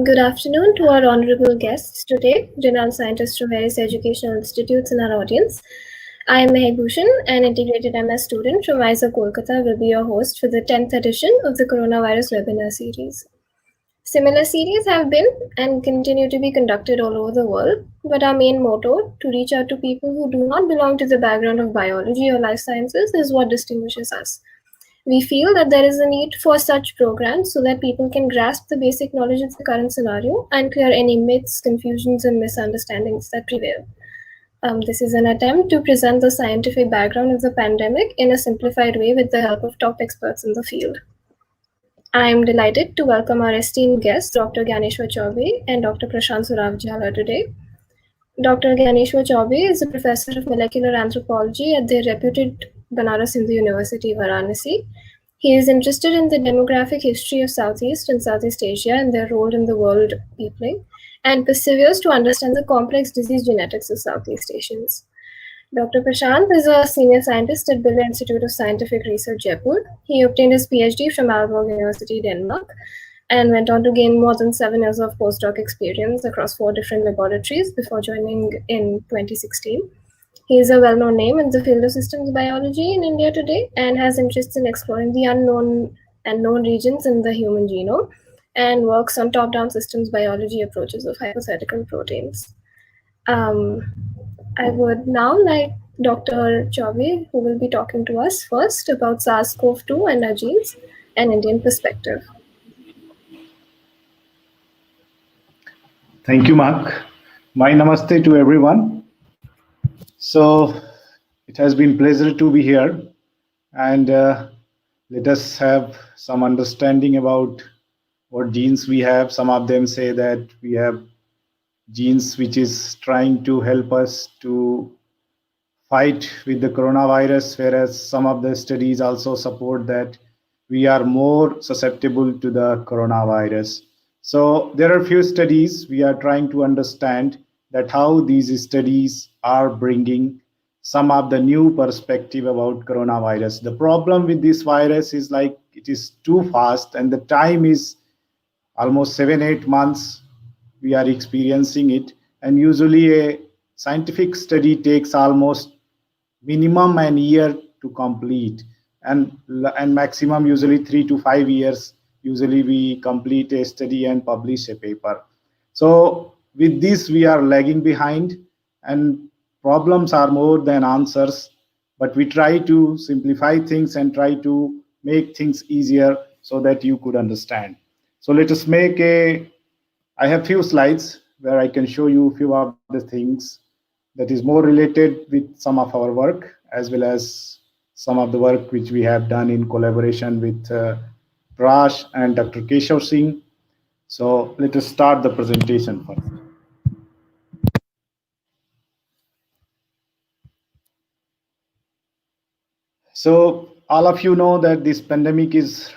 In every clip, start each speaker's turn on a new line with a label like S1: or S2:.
S1: Good afternoon to our honorable guests today, renowned scientists from various educational institutes in our audience. I am Mehbushan, an integrated MS student from ISA Kolkata, will be your host for the 10th edition of the Coronavirus webinar series. Similar series have been and continue to be conducted all over the world, but our main motto, to reach out to people who do not belong to the background of biology or life sciences, is what distinguishes us. We feel that there is a need for such programs so that people can grasp the basic knowledge of the current scenario and clear any myths, confusions, and misunderstandings that prevail. This is an attempt to present the scientific background of the pandemic in a simplified way with the help of top experts in the field. I am delighted to welcome our esteemed guests, Dr. Gyaneshwar Chaubey and Dr. Prashanth Suravajhala today. Dr. Gyaneshwar Chaubey is a professor of molecular anthropology at the reputed Banaras Hindu University, Varanasi. He is interested in the demographic history of Southeast and Southeast Asia and their role in the world peopling, and perseveres to understand the complex disease genetics of Southeast Asians. Dr. Prashanth is a senior scientist at Birla Institute of Scientific Research, Jaipur. He obtained his Ph.D. from Aalborg University, Denmark, and went on to gain more than 7 years of postdoc experience across 4 different laboratories before joining in 2016. He is a well-known name in the field of systems biology in India today and has interests in exploring the unknown and known regions in the human genome and works on top-down systems biology approaches of hypothetical proteins. I would now like Dr. Chaubey, who will be talking to us first about SARS-CoV-2 and our genes, an Indian perspective.
S2: Thank you, Mark. My namaste to everyone. So it has been a pleasure to be here, and let us have some understanding about what genes we have. Some of them say that we have genes which is trying to help us to fight with the coronavirus, whereas some of the studies also support that we are more susceptible to the coronavirus. So there are a few studies we are trying to understand that how these studies are bringing some of the new perspective about coronavirus. The problem with this virus is like it is too fast, and the time is almost 7-8 months we are experiencing it, and usually a scientific study takes almost minimum an year to complete, and maximum usually 3 to 5 years. Usually we complete a study and publish a paper. So with this we are lagging behind, and problems are more than answers, but we try to simplify things and try to make things easier so that you could understand. So let us I have few slides where I can show you a few of the things that is more related with some of our work, as well as some of the work which we have done in collaboration with Prash and Dr. Keshav Singh. So let us start the presentation first. So all of you know that this pandemic is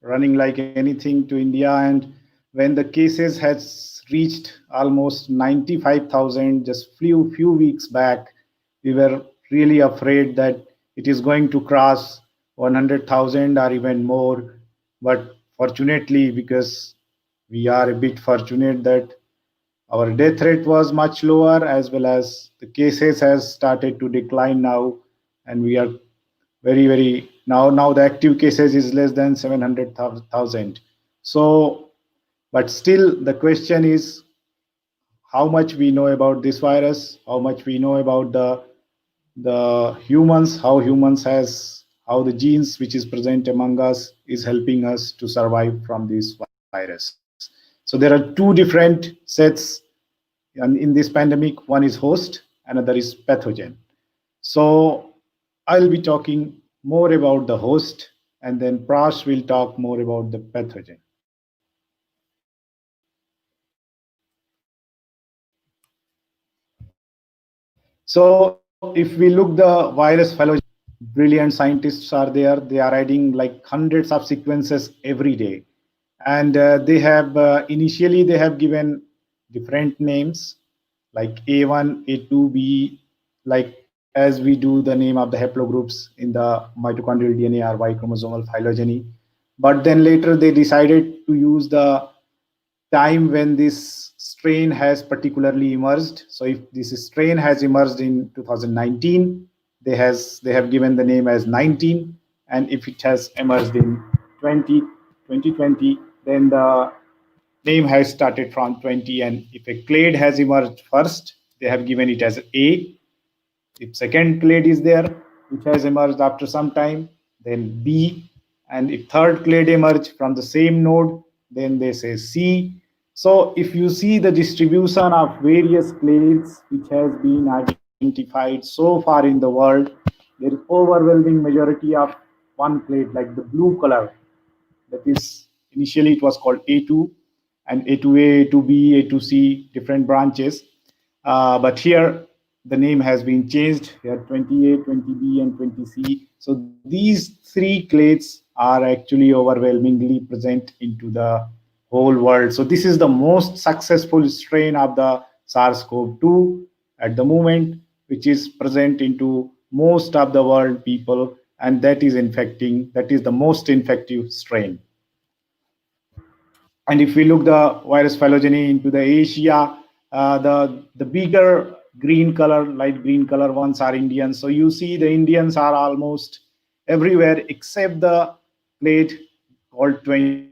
S2: running like anything to India, and when the cases has reached almost 95,000 just few weeks back, we were really afraid that it is going to cross 100,000 or even more. But fortunately, because we are a bit fortunate that our death rate was much lower, as well as the cases has started to decline now, and we are very now the active cases is less than 700,000. So, but still the question is how much we know about this virus, how much we know about the humans, how the genes which is present among us is helping us to survive from this virus. So there are two different sets in this pandemic. One is host, another is pathogen. So I'll be talking more about the host, and then Prash will talk more about the pathogen. So if we look the virus phylogenesis, brilliant scientists are there. They are adding like hundreds of sequences every day, and they have initially they have given different names like A1, A2, B, like as we do the name of the haplogroups in the mitochondrial DNA or Y chromosomal phylogeny. But then later they decided to use the time when this strain has particularly emerged. So if this strain has emerged in 2019, they have given the name as 19, and if it has emerged in 2020, then the name has started from 20, and if a clade has emerged first, they have given it as A. If second clade is there, which has emerged after some time, then B. And if third clade emerged from the same node, then they say C. So if you see the distribution of various clades which has been identified so far in the world, there is overwhelming majority of one clade, like the blue color. That is, initially it was called A2, and A2A, A2B, A2C, different branches. But here the name has been changed. Here 20A, 20B, and 20C. So these three clades are actually overwhelmingly present into the whole world. So this is the most successful strain of the SARS-CoV-2 at the moment, which is present into most of the world people, and that is infecting. That is the most infective strain. And if we look the virus phylogeny into the Asia, the bigger green color, light green color ones are Indians. So you see the Indians are almost everywhere except the plate called 20A.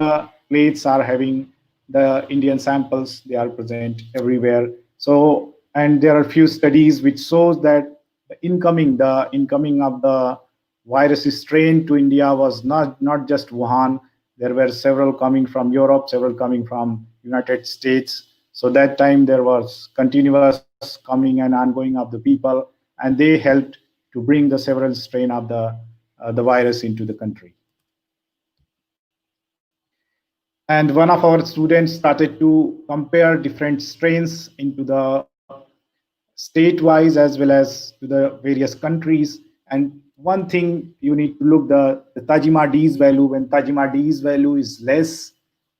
S2: All the plates are having the Indian samples. They are present everywhere. So, and there are few studies which shows that the incoming of the virus strain to India was not just Wuhan. There were several coming from Europe, several coming from United States. So that time there was continuous coming and ongoing of the people, and they helped to bring the several strain of the virus into the country. And one of our students started to compare different strains into the state-wise as well as to the various countries. And one thing you need to look the Tajima D's value. When Tajima D's value is less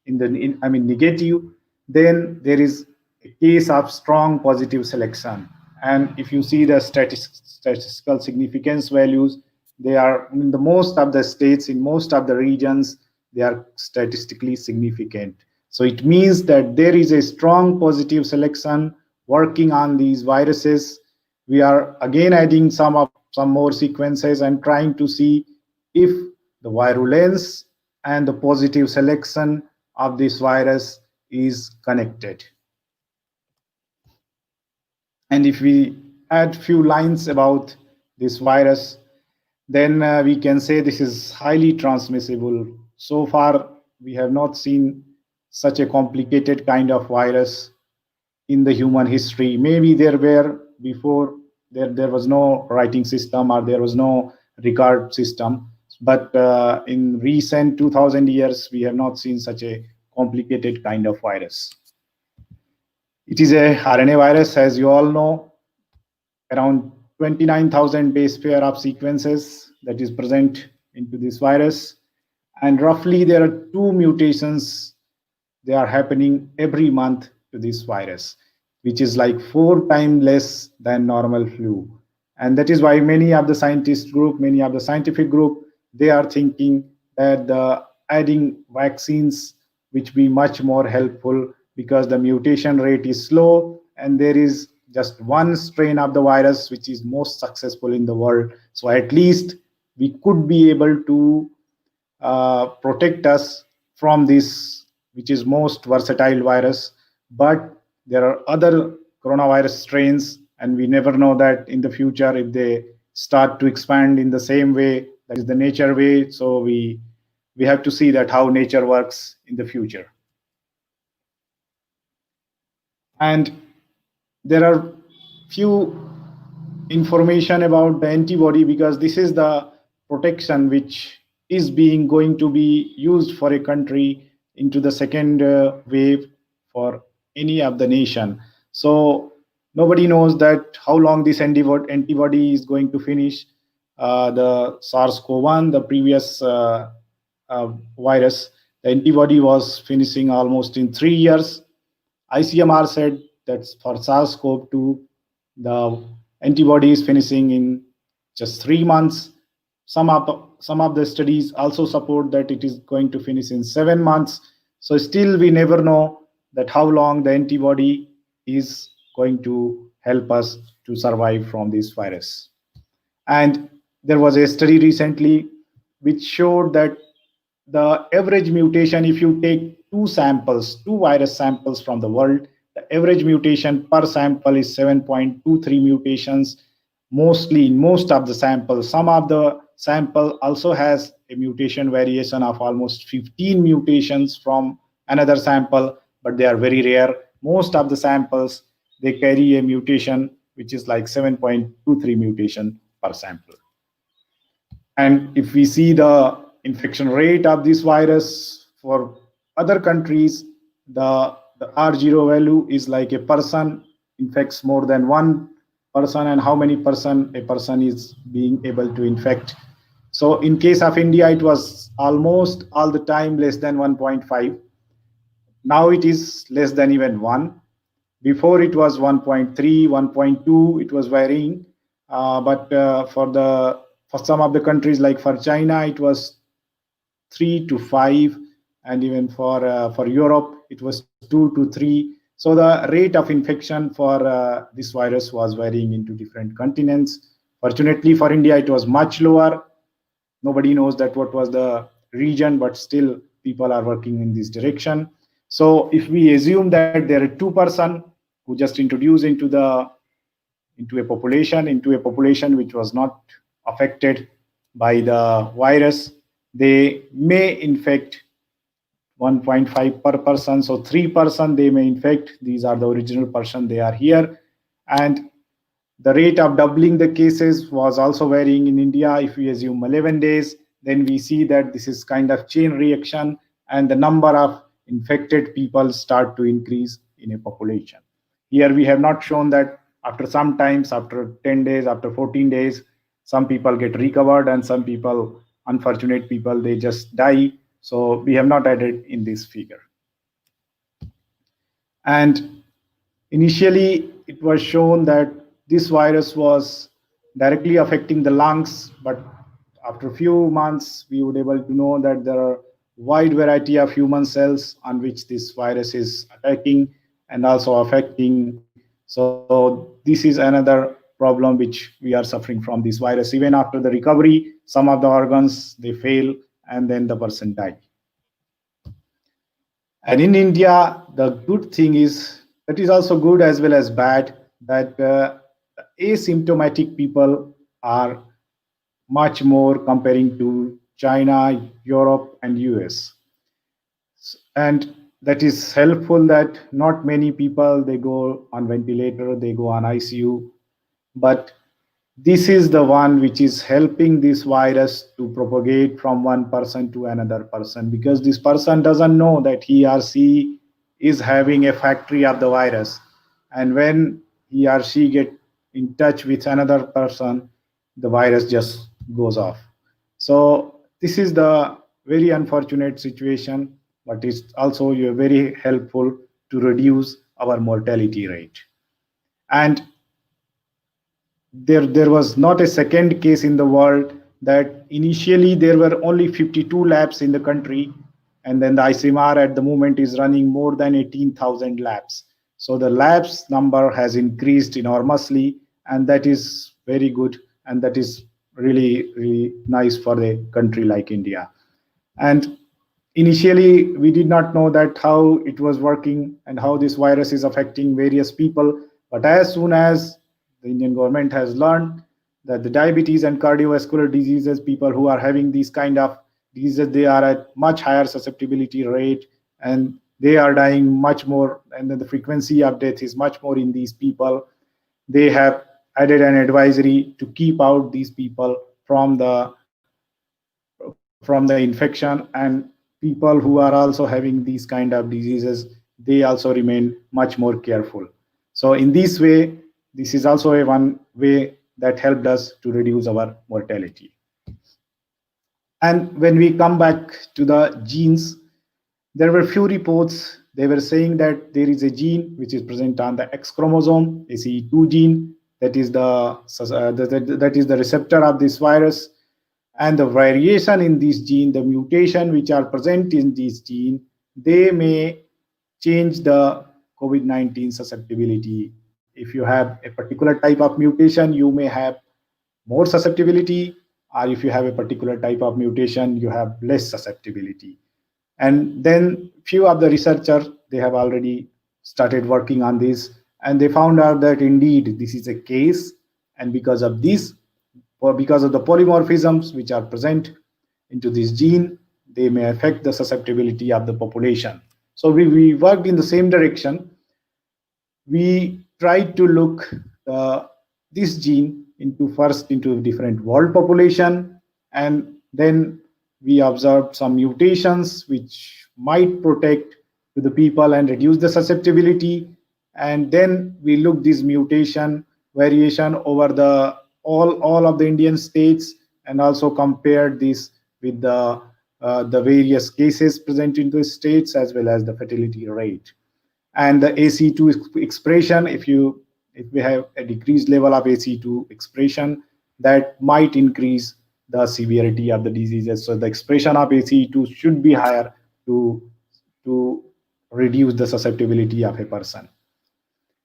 S2: negative, then there is a case of strong positive selection. And if you see the statistical significance values, they are in the most of the states, in most of the regions, they are statistically significant. So it means that there is a strong positive selection working on these viruses. We are again adding some more sequences and trying to see if the virulence and the positive selection of this virus is connected. And if we add few lines about this virus, then we can say this is highly transmissible. So far, we have not seen such a complicated kind of virus in the human history. Maybe there were before, there was no writing system or there was no record system. But in recent 2000 years, we have not seen such a complicated kind of virus. It is a RNA virus, as you all know, around 29,000 base pair of sequences that is present into this virus. And roughly there are 2 mutations. They are happening every month to this virus, which is like 4 times less than normal flu. And that is why many of the scientific group, they are thinking that the adding vaccines which be much more helpful, because the mutation rate is slow and there is just one strain of the virus which is most successful in the world. So at least we could be able to protect us from this, which is most versatile virus. But there are other coronavirus strains, and we never know that in the future if they start to expand in the same way, that is the nature way. So we have to see that how nature works in the future. And there are few information about the antibody, because this is the protection which is going to be used for a country into the second wave for any of the nation. So nobody knows that how long this antibody is going to finish. The SARS-CoV-1, the previous virus, the antibody was finishing almost in 3 years. ICMR said that for SARS-CoV-2, the antibody is finishing in just 3 months. Some some of the studies also support that it is going to finish in 7 months. So still we never know that how long the antibody is going to help us to survive from this virus. And there was a study recently which showed that the average mutation, if you take two virus samples from the world, the average mutation per sample is 7.23 mutations, mostly in most of the samples. Some of the sample also has a mutation variation of almost 15 mutations from another sample, but they are very rare. Most of the samples, they carry a mutation which is like 7.23 mutation per sample. And if we see the infection rate of this virus for other countries, the R0 value is like a person infects more than one person, and how many person a person is being able to infect. So in case of India, it was almost all the time less than 1.5. Now it is less than even 1. Before it was 1.3, 1.2, it was varying. But for some of the countries, like for China, it was 3 to 5, and even for Europe, it was 2 to 3. So the rate of infection for this virus was varying into different continents. Fortunately for India, it was much lower. Nobody knows that what was the region, but still people are working in this direction. So if we assume that there are 2% who just introduced into a population which was not affected by the virus, they may infect 1.5 per person. So 3% they may infect. These are the original person, they are here. And the rate of doubling the cases was also varying in India. If we assume 11 days, then we see that this is kind of chain reaction, and the number of infected people start to increase in a population. Here we have not shown that after some times, after 10 days, after 14 days, some people get recovered and some people, unfortunate people, they just die. So we have not added in this figure. And initially, it was shown that this virus was directly affecting the lungs, but after a few months, we would able to know that there are wide variety of human cells on which this virus is attacking and also affecting. So this is another problem which we are suffering from this virus. Even after the recovery, some of the organs, they fail and then the person dies. And in India, the good thing is, that is also good as well as bad, that asymptomatic people are much more comparing to China, Europe, and US. And that is helpful that not many people, they go on ventilator, they go on ICU, but this is the one which is helping this virus to propagate from one person to another person, because this person doesn't know that he or she is having a factory of the virus, and when he or she get in touch with another person, the virus just goes off. So this is the very unfortunate situation, but it's also very helpful to reduce our mortality rate. And there was not a second case in the world, that initially there were only 52 labs in the country, and then the ICMR at the moment is running more than 18,000 labs. So the labs number has increased enormously, and that is very good, and that is really, really nice for a country like India. And initially we did not know that how it was working and how this virus is affecting various people, but as soon as the Indian government has learned that the diabetes and cardiovascular diseases, people who are having these kind of diseases, they are at much higher susceptibility rate, and they are dying much more, and then the frequency of death is much more in these people. They have added an advisory to keep out these people from the infection, and people who are also having these kind of diseases, they also remain much more careful. So in this way, this is also a one way that helped us to reduce our mortality. And when we come back to the genes, there were few reports. They were saying that there is a gene which is present on the X chromosome, ACE2 gene, that is the receptor of this virus. And the variation in this gene, the mutation which are present in this gene, they may change the COVID-19 susceptibility. If you have a particular type of mutation, you may have more susceptibility, or if you have a particular type of mutation, you have less susceptibility. And then few of the researchers, they have already started working on this, and they found out that indeed this is a case. And because of this, or because of the polymorphisms which are present into this gene, they may affect the susceptibility of the population. So we worked in the same direction. We tried to look this gene into different world population, and then we observed some mutations which might protect to the people and reduce the susceptibility. And then we looked this mutation variation over the all of the Indian states, and also compared this with the various cases present in the states as well as the fertility rate. And the AC2 expression, if we have a decreased level of AC2 expression, that might increase the severity of the diseases. So the expression of AC2 should be higher to reduce the susceptibility of a person.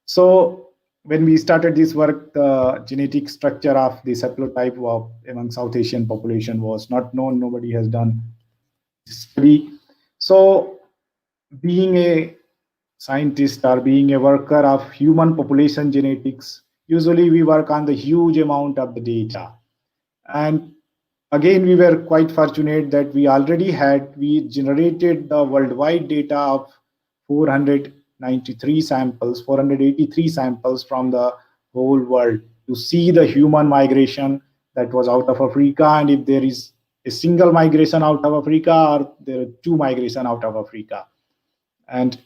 S2: So when we started this work, the genetic structure of this haplotype among South Asian population was not known. Nobody has done this study. So being a scientist or being a worker of human population genetics, usually we work on the huge amount of the data. And again, we were quite fortunate that we generated the worldwide data of 483 samples from the whole world to see the human migration that was out of Africa, and if there is a single migration out of Africa or there are two migration out of Africa. And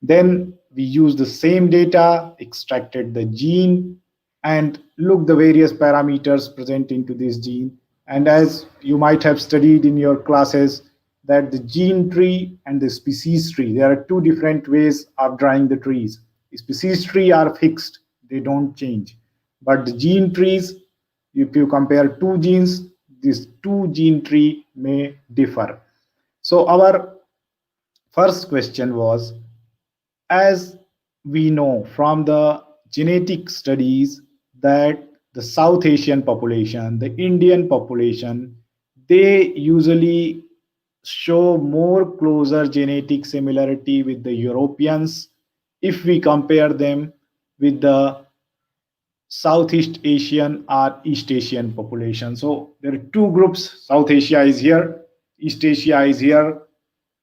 S2: then we used the same data, extracted the gene, and looked the various parameters present into this gene. And as you might have studied in your classes, that the gene tree and the species tree, there are two different ways of drawing the trees. The species tree are fixed, they don't change. But the gene trees, if you compare two genes, this two gene tree may differ. So our first question was, as we know from the genetic studies that the South Asian population, the Indian population, they usually show more closer genetic similarity with the Europeans if we compare them with the Southeast Asian or East Asian population. So there are two groups. South Asia is here, East Asia is here,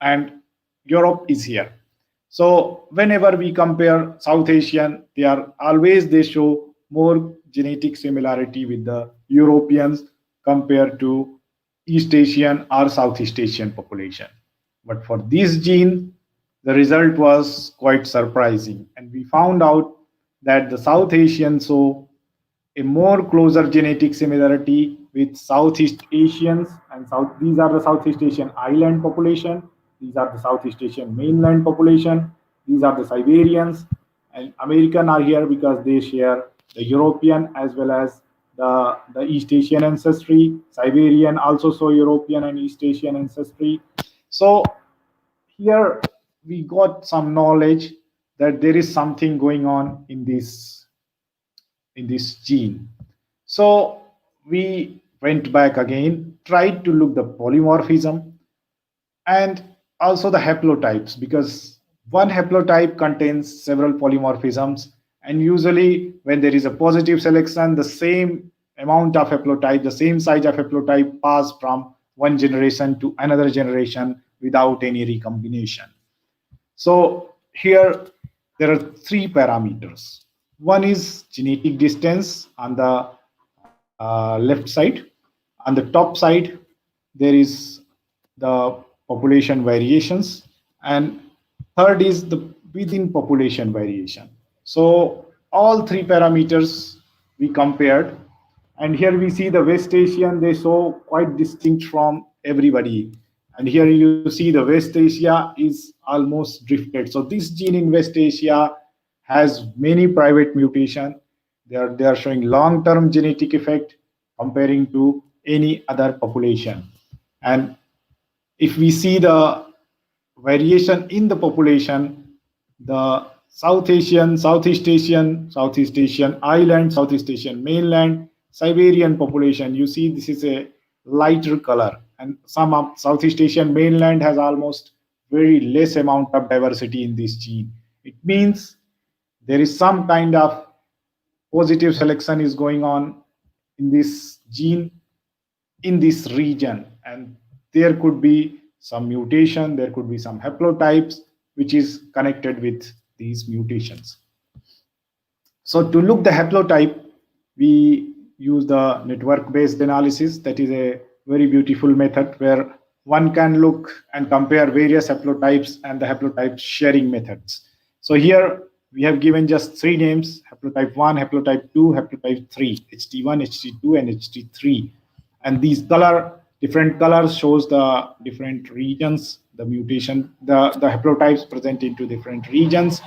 S2: and Europe is here. So whenever we compare South Asian, they show more genetic similarity with the Europeans compared to East Asian or Southeast Asian population. But for this gene, the result was quite surprising. And we found out that the South Asians show a more closer genetic similarity with Southeast Asians, and these are the Southeast Asian island population, these are the Southeast Asian mainland population, these are the Siberians, and American are here because they share the European as well as the East Asian ancestry. Siberian also show European and East Asian ancestry. So here we got some knowledge that there is something going on in this gene. So we went back again, tried to look the polymorphism and also the haplotypes, because one haplotype contains several polymorphisms, and usually when there is a positive selection, the same amount of haplotype, the same size of haplotype pass from one generation to another generation without any recombination. So here there are three parameters. One is genetic distance on the left side. On the top side, there is the population variations, and third is the within population variation. So all three parameters we compared, and here we see the West Asian, they show quite distinct from everybody. And here you see the West Asia is almost drifted. So this gene in West Asia has many private mutation. They are showing long-term genetic effect comparing to any other population. And if we see the variation in the population, the South Asian, Southeast Asian island, Southeast Asian mainland, Siberian population, you see this is a lighter color, and some of Southeast Asian mainland has almost very less amount of diversity in this gene. It means there is some kind of positive selection is going on in this gene in this region, and there could be some mutation, there could be some haplotypes which is connected with these mutations. So to look the haplotype, we use the network-based analysis. That is a very beautiful method where one can look and compare various haplotypes and the haplotype sharing methods. So here we have given just three names: haplotype 1, haplotype 2, haplotype 3, HT1, HT2, and HT3. And these different colors shows the different regions, the mutation, the haplotypes present into different regions.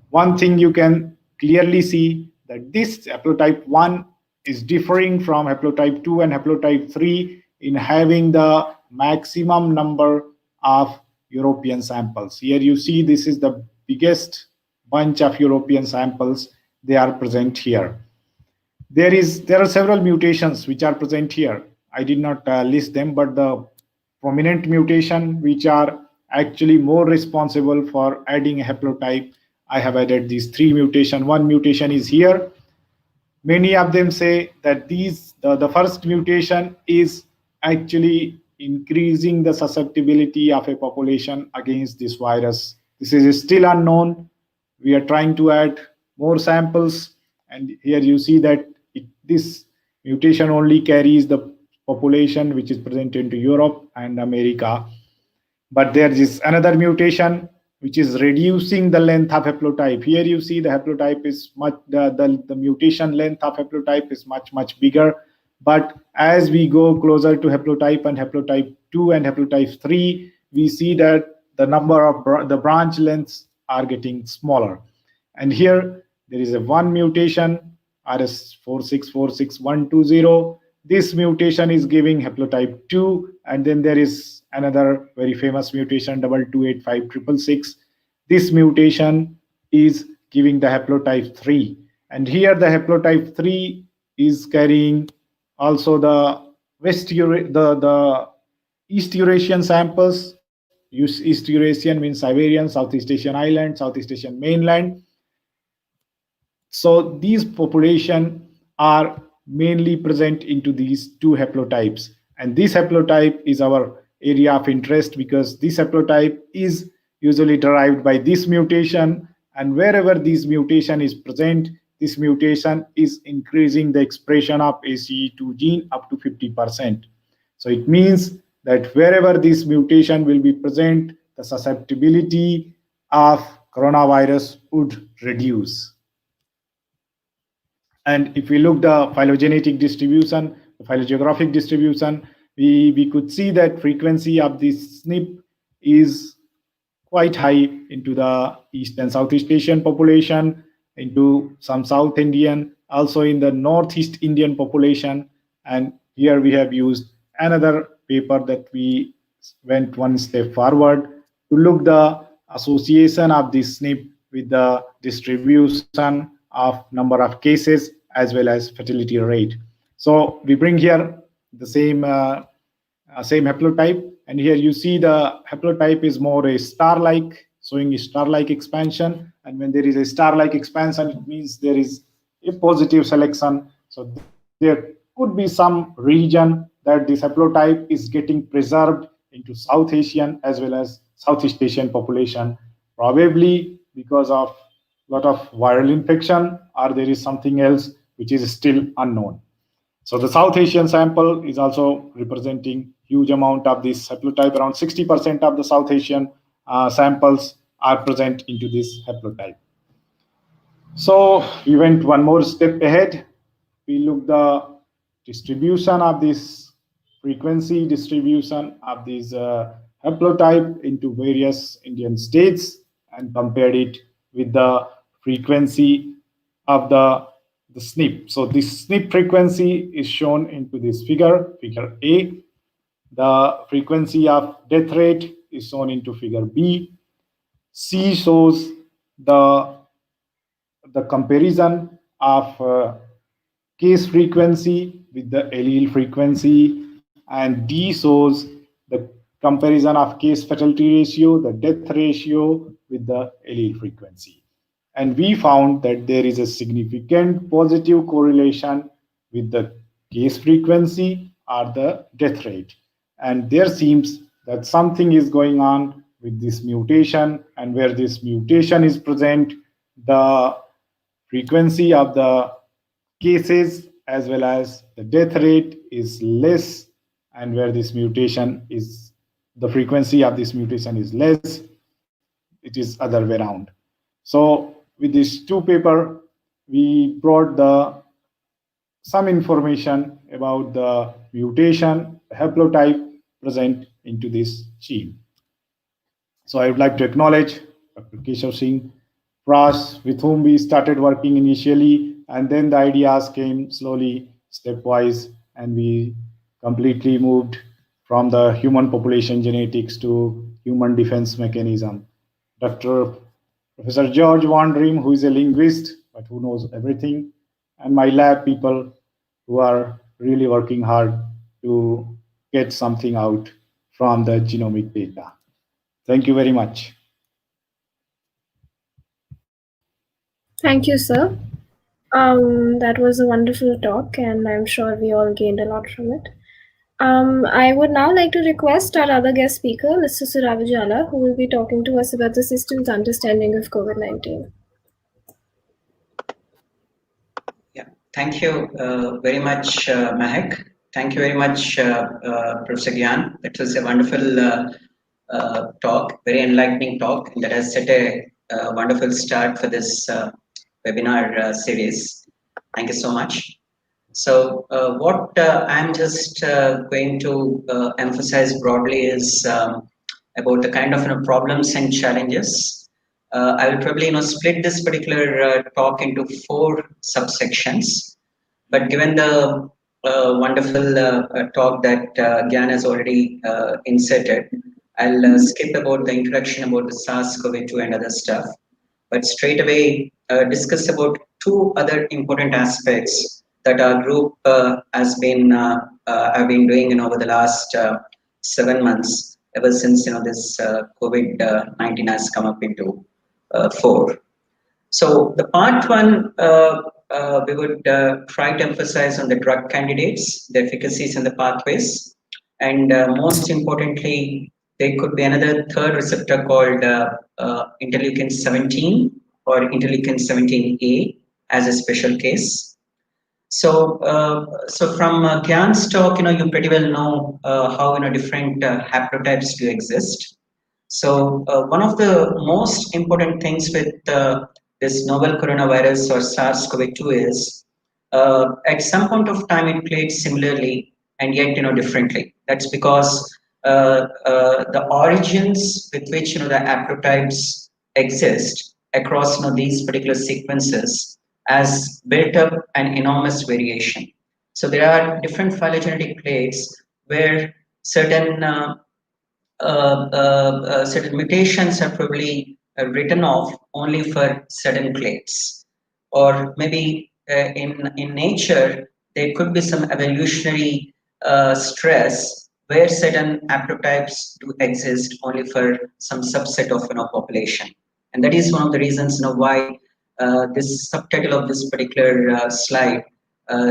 S2: One thing you can clearly see that this haplotype 1 is differing from haplotype 2 and haplotype 3 in having the maximum number of European samples. Here you see this is the biggest bunch of European samples. They are present here. There are several mutations which are present here. I did not list them, but the prominent mutation which are actually more responsible for adding a haplotype, I have added these three mutations. One mutation is here. Many of them say that the first mutation is actually increasing the susceptibility of a population against this virus. This is still unknown. We are trying to add more samples, and here you see that this mutation only carries the population which is present into Europe and America. But there is another mutation which is reducing the length of haplotype. Here you see the haplotype is the mutation length of haplotype is much bigger. But as we go closer to haplotype and haplotype 2 and haplotype 3, we see that the number of the branch lengths are getting smaller. And here there is a one mutation, RS4646120. This mutation is giving haplotype 2, and then there is another very famous mutation, 2285666. This mutation is giving the haplotype 3. And here the haplotype 3 is carrying also the East Eurasian samples. East Eurasian means Siberian, Southeast Asian island, Southeast Asian mainland. So these populations are mainly present into these two haplotypes. And this haplotype is our area of interest because this haplotype is usually derived by this mutation. And wherever this mutation is present, this mutation is increasing the expression of ACE2 gene up to 50%. So it means that wherever this mutation will be present, the susceptibility of coronavirus would reduce. And if we look the phylogenetic distribution, the phylogeographic distribution, we could see that frequency of this SNP is quite high into the East and Southeast Asian population, into some South Indian, also in the Northeast Indian population. And here we have used another paper that we went one step forward to look the association of this SNP with the distribution of number of cases as well as fertility rate. So we bring here the same haplotype, and here you see the haplotype is more a star-like, showing a star-like expansion. And when there is a star-like expansion, it means there is a positive selection. So there could be some region that this haplotype is getting preserved into South Asian as well as Southeast Asian population, probably because of lot of viral infection, or there is something else which is still unknown. So the South Asian sample is also representing huge amount of this haplotype. Around 60% of the South Asian samples are present into this haplotype. So we went one more step ahead. We looked the distribution of this frequency distribution of this haplotype into various Indian states and compared it with the frequency of the the SNP. So this SNP frequency is shown into this figure A. The frequency of death rate is shown into figure B. C shows the comparison of case frequency with the allele frequency, and D shows the comparison of case fatality ratio, the death ratio with the allele frequency. And we found that there is a significant positive correlation with the case frequency or the death rate. And there seems that something is going on with this mutation, and where this mutation is present, the frequency of the cases as well as the death rate is less, and where this mutation is, the frequency of this mutation is less, it is other way around. So with these two paper, we brought some information about the mutation haplotype present into this gene. So I would like to acknowledge Dr. Keshav Singh, Prash, with whom we started working initially, and then the ideas came slowly, stepwise, and we completely moved from the human population genetics to human defense mechanism. Professor George Van Dream, who is a linguist, but who knows everything, and my lab people who are really working hard to get something out from the genomic data. Thank you very much.
S1: Thank you, sir. That was a wonderful talk, and I'm sure we all gained a lot from it. I would now like to request our other guest speaker, Mr. Suravajhala, who will be talking to us about the system's understanding of COVID-19.
S3: Yeah, thank you very much, Mahek. Thank you very much, Professor Gyan. That was a wonderful talk, very enlightening talk, and that has set a wonderful start for this webinar series. Thank you so much. So what I'm just going to emphasize broadly is about the kind of problems and challenges. I will probably split this particular talk into 4 subsections. But given the wonderful talk that Gyan has already inserted, I'll skip about the introduction about the SARS-CoV-2 and other stuff, but straight away discuss about 2 other important aspects that our group has been have been doing over the last 7 months, ever since this COVID-19 has come up into fore. So the part 1, we would try to emphasize on the drug candidates, the efficacies and the pathways, and most importantly, there could be another third receptor called interleukin 17 or interleukin 17A as a special case. So, from Gyan's talk, you pretty well know how different haplotypes do exist. So, one of the most important things with this novel coronavirus or SARS-CoV-2 is at some point of time it played similarly and yet differently. That's because the origins with which the haplotypes exist across these particular sequences has built up an enormous variation. So there are different phylogenetic clades where certain certain mutations are probably written off only for certain clades, or maybe in nature there could be some evolutionary stress where certain haplotypes do exist only for some subset of population, and that is one of the reasons why this subtitle of this particular slide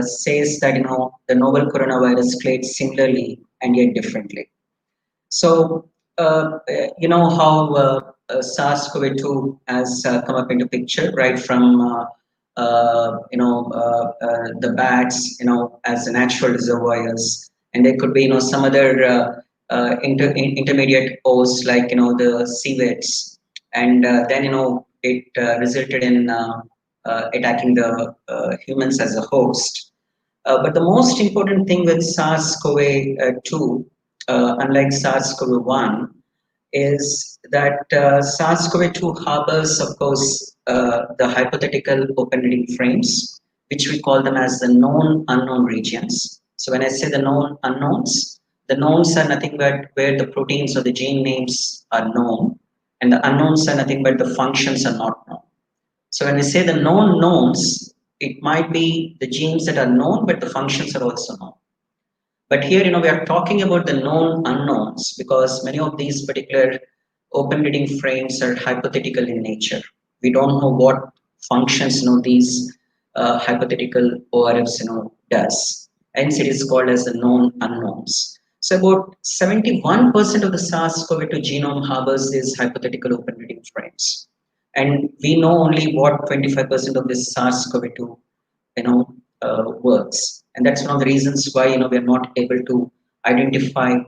S3: says that the novel coronavirus clades similarly and yet differently. So, you know how SARS-CoV-2 has come up into picture, right from the bats, as natural reservoirs, and there could be some other intermediate hosts like the civets, and then it resulted in attacking the humans as a host. But the most important thing with SARS-CoV-2, unlike SARS-CoV-1, is that SARS-CoV-2 harbors, of course, the hypothetical open-reading frames, which we call them as the known unknown regions. So when I say the known unknowns, the knowns are nothing but where the proteins or the gene names are known, and the unknowns are nothing but the functions are not known. So when we say the known knowns, it might be the genes that are known, but the functions are also known. But here, we are talking about the known unknowns because many of these particular open reading frames are hypothetical in nature. We don't know what functions, these hypothetical ORFs, does. Hence, it is called as the known unknowns. So about 71% of the SARS-CoV-2 genome harbors these hypothetical open reading frames. And we know only what 25% of this SARS-CoV-2, works. And that's one of the reasons why, we are not able to identify,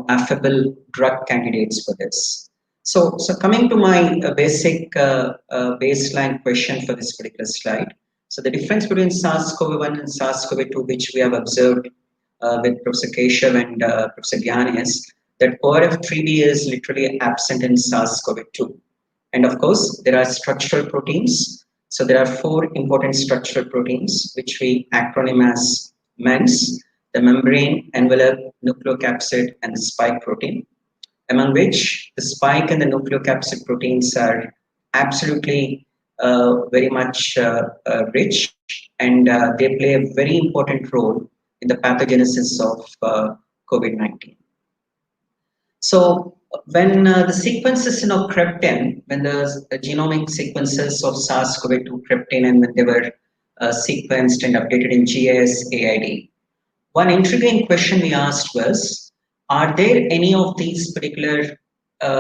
S3: affable drug candidates for this. So coming to my basic baseline question for this particular slide. So the difference between SARS-CoV-1 and SARS-CoV-2, which we have observed with Professor Keshav and Professor Gyan, is that ORF3b is literally absent in SARS-CoV-2. And of course, there are structural proteins. So there are 4 important structural proteins, which we acronym as MENS, the membrane, envelope, nucleocapsid, and the spike protein, among which the spike and the nucleocapsid proteins are absolutely very much rich, and they play a very important role in the pathogenesis of COVID-19. So when the sequences crept in, when the genomic sequences of SARS-CoV-2 crept in and when they were sequenced and updated in GIS AID, one intriguing question we asked was, are there any of these particular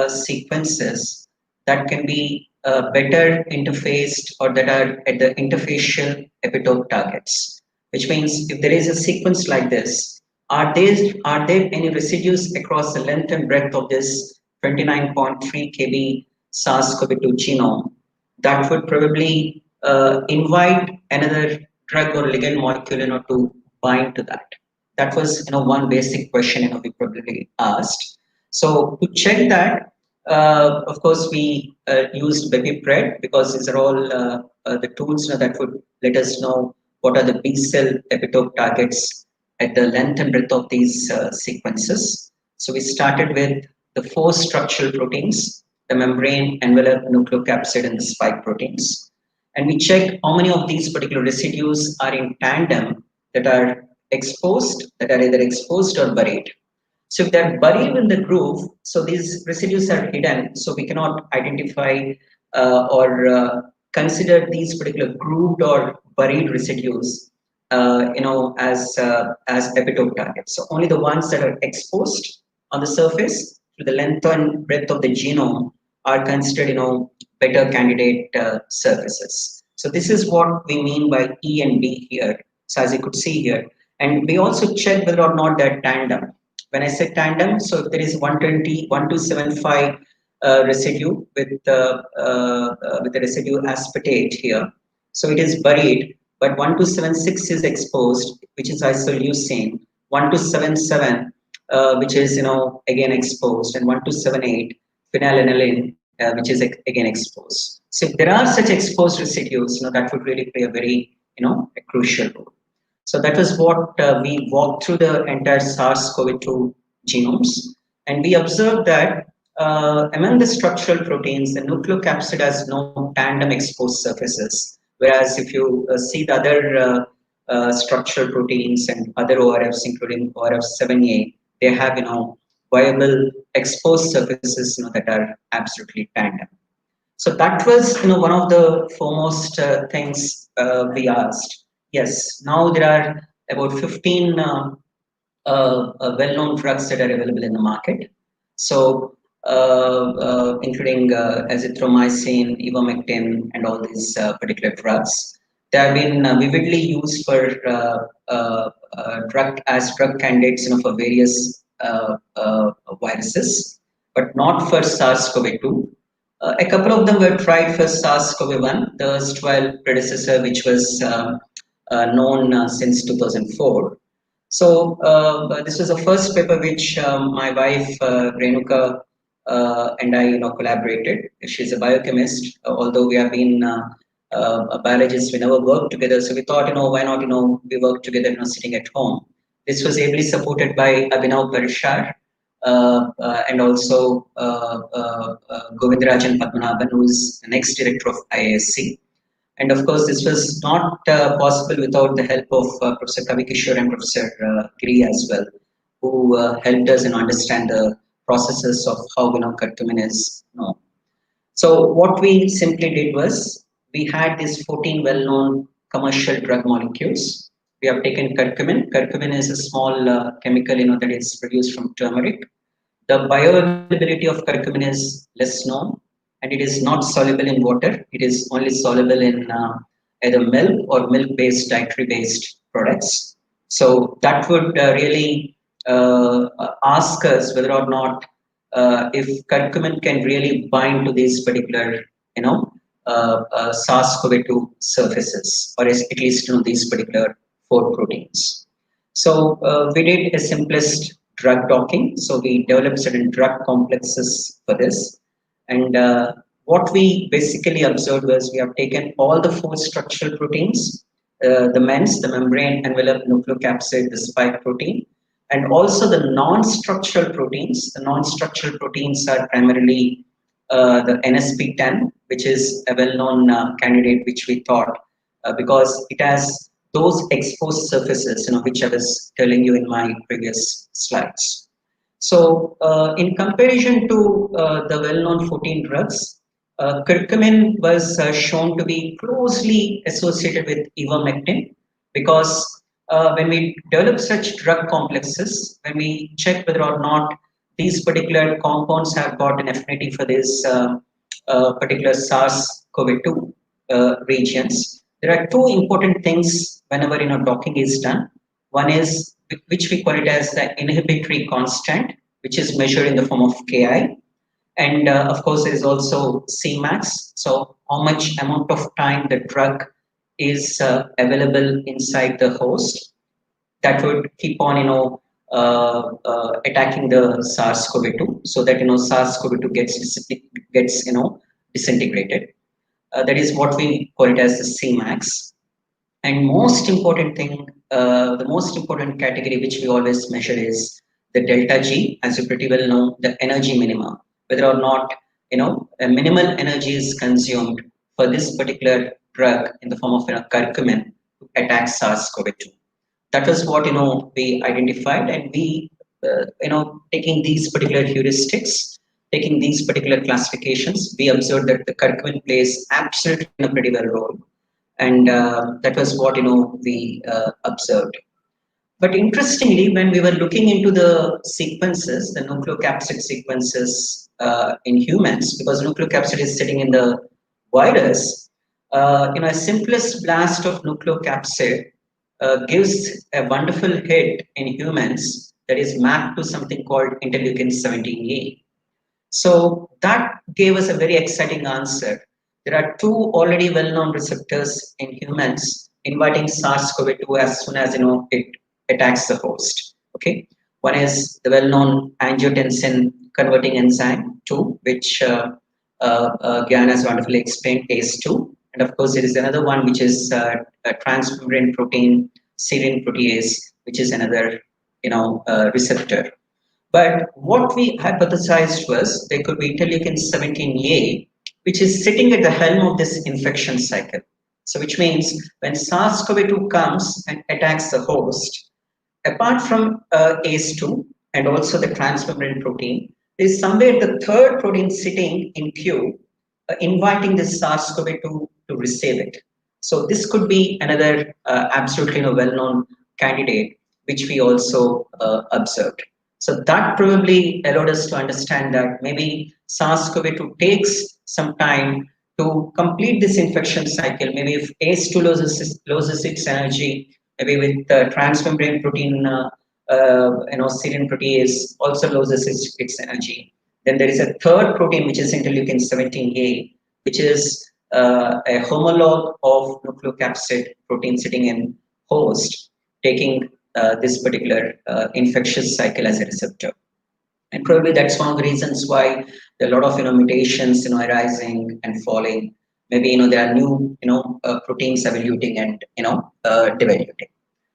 S3: sequences that can be better interfaced or that are at the interfacial epitope targets? Which means if there is a sequence like this, are there any residues across the length and breadth of this 29.3 kb SARS-CoV-2 genome that would probably invite another drug or ligand molecule to bind to that? That was one basic question we probably asked. So to check that, of course, we used BepiPred because these are all the tools that would let us know what are the B cell epitope targets at the length and breadth of these sequences. So we started with the 4 structural proteins, the membrane, envelope, nucleocapsid, and the spike proteins. And we checked how many of these particular residues are in tandem that are exposed, that are either exposed or buried. So if they're buried in the groove, so these residues are hidden, so we cannot identify or consider these particular grooved or buried residues as epitope targets. So only the ones that are exposed on the surface to the length and breadth of the genome are considered, better candidate surfaces. So this is what we mean by E and B here. So as you could see here, and we also check whether or not they're tandem. When I say tandem, so if there is 1275 residue with the residue aspartate here, so it is buried. But 1276 is exposed, which is isoleucine. 1277, which is again exposed, and 1278 phenylalanine, which is again exposed. So if there are such exposed residues, that would really play a very a crucial role. So that was what we walked through the entire SARS-CoV-2 genomes, and we observed that among the structural proteins, the nucleocapsid has no tandem exposed surfaces. Whereas if you see the other structural proteins and other ORFs, including ORF7A, they have viable exposed surfaces that are absolutely tandem. So that was one of the foremost things we asked. Yes, now there are about 15 well-known drugs that are available in the market. So including azithromycin, ivermectin, and all these particular drugs. They have been vividly used for drug candidates, for various viruses, but not for SARS-CoV-2. A couple of them were tried for SARS-CoV-1, the erstwhile predecessor, which was known since 2004. So this was the first paper which my wife Renuka and I collaborated. She's a biochemist, although we have been biologists, we never worked together. So we thought, why not, we work together, sitting at home. This was ably supported by Abhinav Parishar and also Govindarajan Padmanabhan, who is the next director of IISc. And of course, this was not possible without the help of Professor Kavikishore and Professor Giri as well, who helped us understand the processes of how curcumin is. So what we simply did was we had these 14 well-known commercial drug molecules. We have taken curcumin. Curcumin is a small chemical, that is produced from turmeric. The bioavailability of curcumin is less known, and it is not soluble in water. It is only soluble in either milk or milk-based, dietary-based products. So that would really ask us whether or not if curcumin can really bind to these particular, SARS-CoV-2 surfaces, or at least these particular 4 proteins. So we did a simplest drug docking. So we developed certain drug complexes for this. And what we basically observed was we have taken all the 4 structural proteins, the MENS, the membrane envelope nucleocapsid, the spike protein, and also the non-structural proteins. The non-structural proteins are primarily the NSP10, which is a well-known candidate, which we thought because it has those exposed surfaces, which I was telling you in my previous slides. So in comparison to the well-known 14 drugs, curcumin was shown to be closely associated with ivermectin, because when we develop such drug complexes, when we check whether or not these particular compounds have got an affinity for this particular SARS-CoV-2 regions, there are 2 important things whenever docking is done. One is which we call it as the inhibitory constant, which is measured in the form of Ki, and of course there is also Cmax. So how much amount of time the drug is available inside the host, that would keep on attacking the SARS-CoV-2, so that SARS-CoV-2 gets disintegrated. That is what we call it as the Cmax. And most important thing, the most important category which we always measure is the delta G, as you pretty well know, the energy minimum, whether or not a minimal energy is consumed for this particular drug in the form of curcumin to attack SARS-CoV-2. That was what we identified, and we taking these particular heuristics, taking these particular classifications, we observed that the curcumin plays absolutely a pretty well role, and that was what we observed. But interestingly, when we were looking into the sequences, the nucleocapsid sequences in humans, because nucleocapsid is sitting in the virus, a simplest blast of nucleocapsid gives a wonderful hit in humans that is mapped to something called interleukin 17A. So that gave us a very exciting answer. There are 2 already well-known receptors in humans inviting SARS-CoV-2 as soon as it attacks the host. Okay, one is the well-known angiotensin converting enzyme 2, which Gyan has wonderfully explained, ACE2. And of course, there is another one which is a transmembrane protein, serine protease, which is another receptor. But what we hypothesized was there could be interleukin 17A, which is sitting at the helm of this infection cycle. So which means when SARS-CoV-2 comes and attacks the host, apart from ACE2 and also the transmembrane protein, there is somewhere the 3rd protein sitting in queue, inviting this SARS-CoV-2 to receive it. So this could be another absolutely well-known candidate, which we also observed. So that probably allowed us to understand that maybe SARS-CoV-2 takes some time to complete this infection cycle. Maybe if ACE2 loses its energy, maybe with transmembrane protein, serine protease also loses its energy. Then there is a 3rd protein, which is interleukin 17A, which is a homologue of nucleocapsid protein sitting in host, taking this particular infectious cycle as a receptor. And probably that's one of the reasons why there are a lot of mutations arising and falling maybe there are new proteins evaluating and devaluating.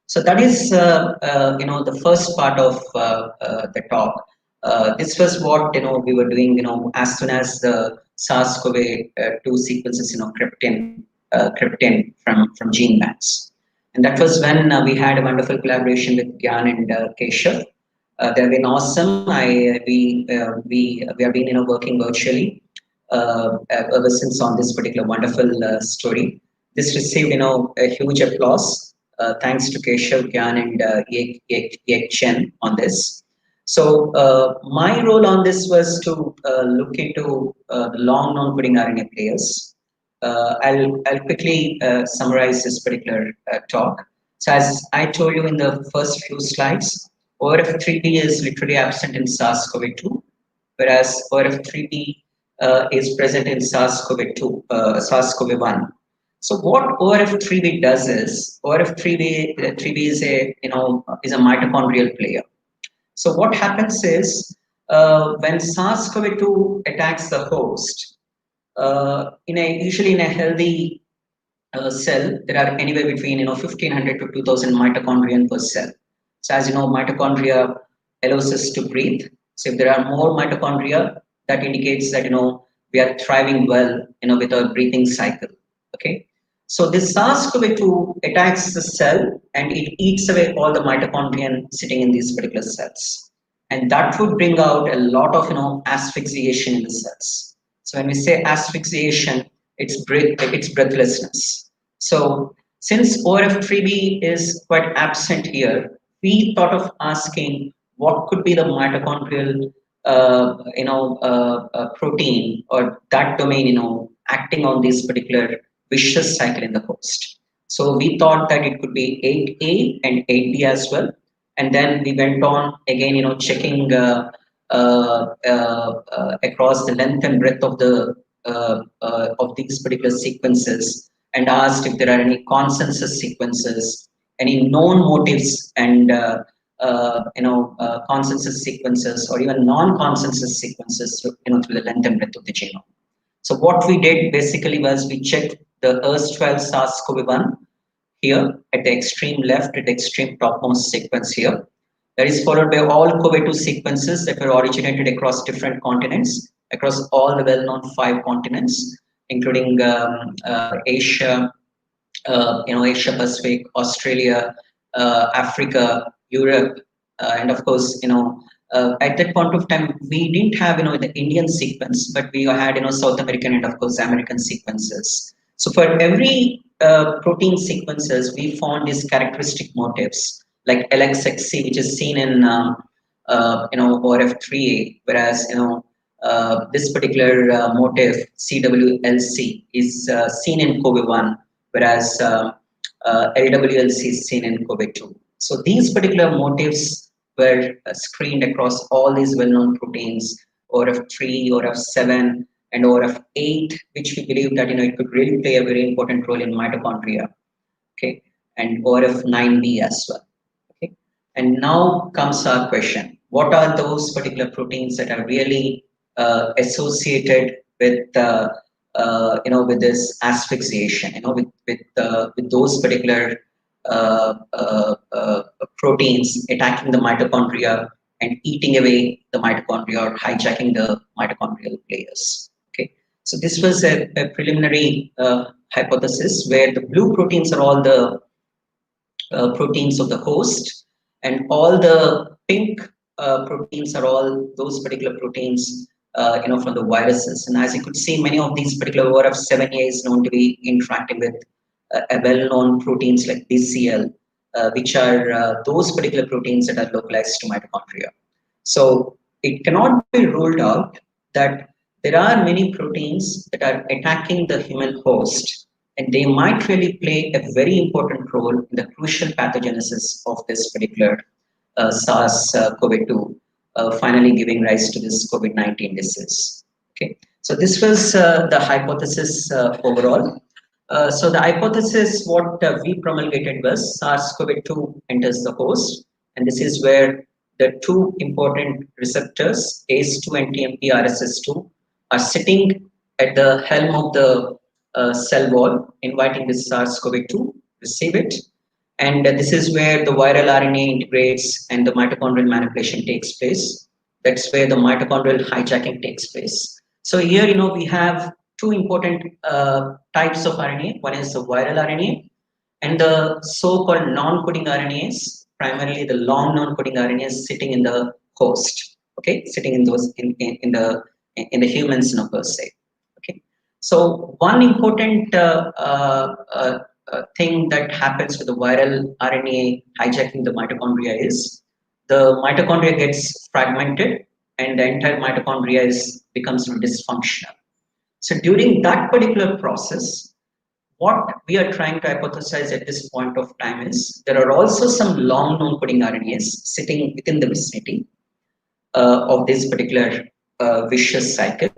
S3: So that is the first part of the talk. This was what we were doing as soon as the SARS-CoV-2 sequences crept in from gene banks, and that was when we had a wonderful collaboration with Gyan and Keshav. They've been awesome. We have been working virtually ever since on this particular wonderful story. This received a huge applause. Thanks to Keshav, Gyan, and Yek Chen on this. So my role on this was to look into the long non-coding RNA players. I'll quickly summarize this particular talk. So as I told you in the first few slides, ORF3b is literally absent in SARS-CoV-2, whereas ORF3b is present in SARS-CoV-1. So what ORF3b does is ORF3b is a mitochondrial player. So what happens is when SARS-CoV-2 attacks the host, usually in a healthy cell, there are anywhere between 1500 to 2000 mitochondria per cell. So as you know, mitochondria allows us to breathe. So if there are more mitochondria, that indicates that we are thriving well with our breathing cycle. Okay. So this SARS-CoV-2 attacks the cell and it eats away all the mitochondria sitting in these particular cells, and that would bring out a lot of asphyxiation in the cells. So when we say asphyxiation, it's breathlessness. So since ORF3b is quite absent here, we thought of asking what could be the mitochondrial protein or that domain acting on this particular vicious cycle in the host. So we thought that it could be 8A and 8B as well, and then we went on again checking across the length and breadth of the of these particular sequences, and asked if there are any consensus sequences, any known motifs, and consensus sequences or even non-consensus sequences through the length and breadth of the genome. So what we did basically was we checked the erstwhile SARS-CoV-1 here at the extreme left, at the extreme topmost sequence here. That is followed by all CoV-2 sequences that were originated across different continents, across all the well-known 5 continents, including Asia, Asia Pacific, Australia, Africa, Europe, and of course, at that point of time, we didn't have the Indian sequence, but we had South American and of course American sequences. So for every protein sequences, we found these characteristic motifs like LXXC, which is seen in ORF3A, whereas this particular motif CWLC is seen in CoV-1, whereas LWLC is seen in CoV-2. So these particular motifs were screened across all these well-known proteins, ORF3, ORF7, and ORF8, which we believe that it could really play a very important role in mitochondria. Okay, and ORF9b as well. Okay, and now comes our question: what are those particular proteins that are really associated with with this asphyxiation? With those particular proteins attacking the mitochondria and eating away the mitochondria or hijacking the mitochondrial players. Okay, so this was a preliminary hypothesis where the blue proteins are all the proteins of the host, and all the pink proteins are all those particular proteins from the viruses. And as you could see, many of these particular ORF7A is known to be interacting with a well-known proteins like BCL, which are those particular proteins that are localized to mitochondria. So it cannot be ruled out that there are many proteins that are attacking the human host, and they might really play a very important role in the crucial pathogenesis of this particular SARS-CoV-2, finally giving rise to this COVID-19 disease. Okay, so this was the hypothesis overall. So the hypothesis, what we promulgated was SARS-CoV-2 enters the host, and this is where the 2 important receptors, ACE2 and TMP RSS2, are sitting at the helm of the cell wall, inviting this SARS-CoV-2, receive it. And this is where the viral RNA integrates and the mitochondrial manipulation takes place. That's where the mitochondrial hijacking takes place. So here, we have two important types of RNA. One is the viral RNA and the so-called non-coding RNAs, primarily the long non-coding RNAs sitting in the host, okay, sitting in those in the humans, per se. Okay, so one important thing that happens with the viral RNA hijacking the mitochondria is the mitochondria gets fragmented and the entire mitochondria becomes dysfunctional. So during that particular process, what we are trying to hypothesize at this point of time is there are also some long non-coding RNAs sitting within the vicinity of this particular vicious cycle,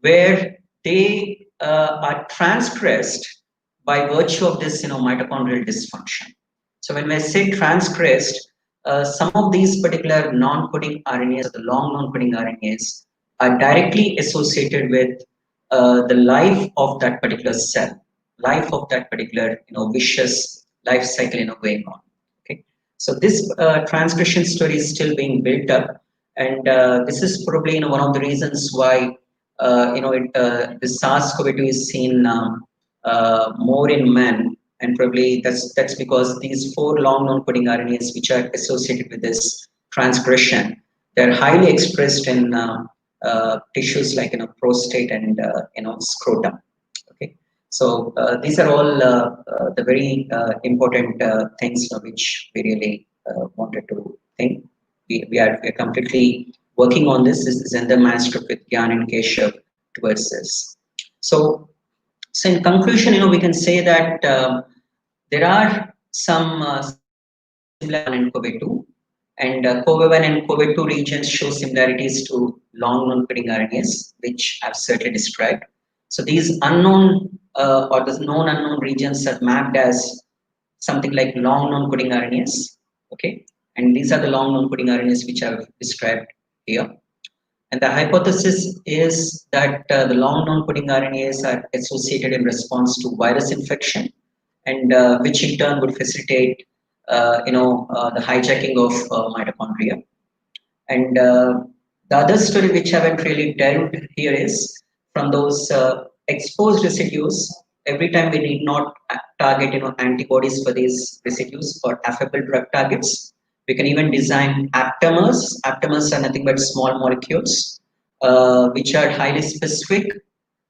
S3: where they are transgressed by virtue of this mitochondrial dysfunction. So when I say transgressed, some of these particular non-coding RNAs, the long non-coding RNAs, are directly associated with the life of that particular cell, life of that particular vicious life cycle going on. Okay, so this transgression story is still being built up, and this is probably one of the reasons why the SARS-CoV-2 is seen more in men, and probably that's because these 4 long non-coding RNAs which are associated with this transgression, they're highly expressed in tissues like prostate and scrotum. Okay, so these are all the very important things which we really wanted to think. We are completely working on this. This is in the manuscript with Gyan and Keshav towards this. So in conclusion, we can say that there are some similar in COVID-2, and COVID-1 and COVID-2 regions show similarities to long non-coding RNAs, which I've certainly described. So these unknown or the known unknown regions are mapped as something like long non-coding RNAs. Okay, and these are the long non-coding RNAs which I've described here. And the hypothesis is that the long non-coding RNAs are associated in response to virus infection, and which in turn would facilitate the hijacking of mitochondria. And the other story which I haven't really delved here is from those exposed residues. Every time we need not target antibodies for these residues or affable drug targets. We can even design aptamers. Aptamers are nothing but small molecules which are highly specific,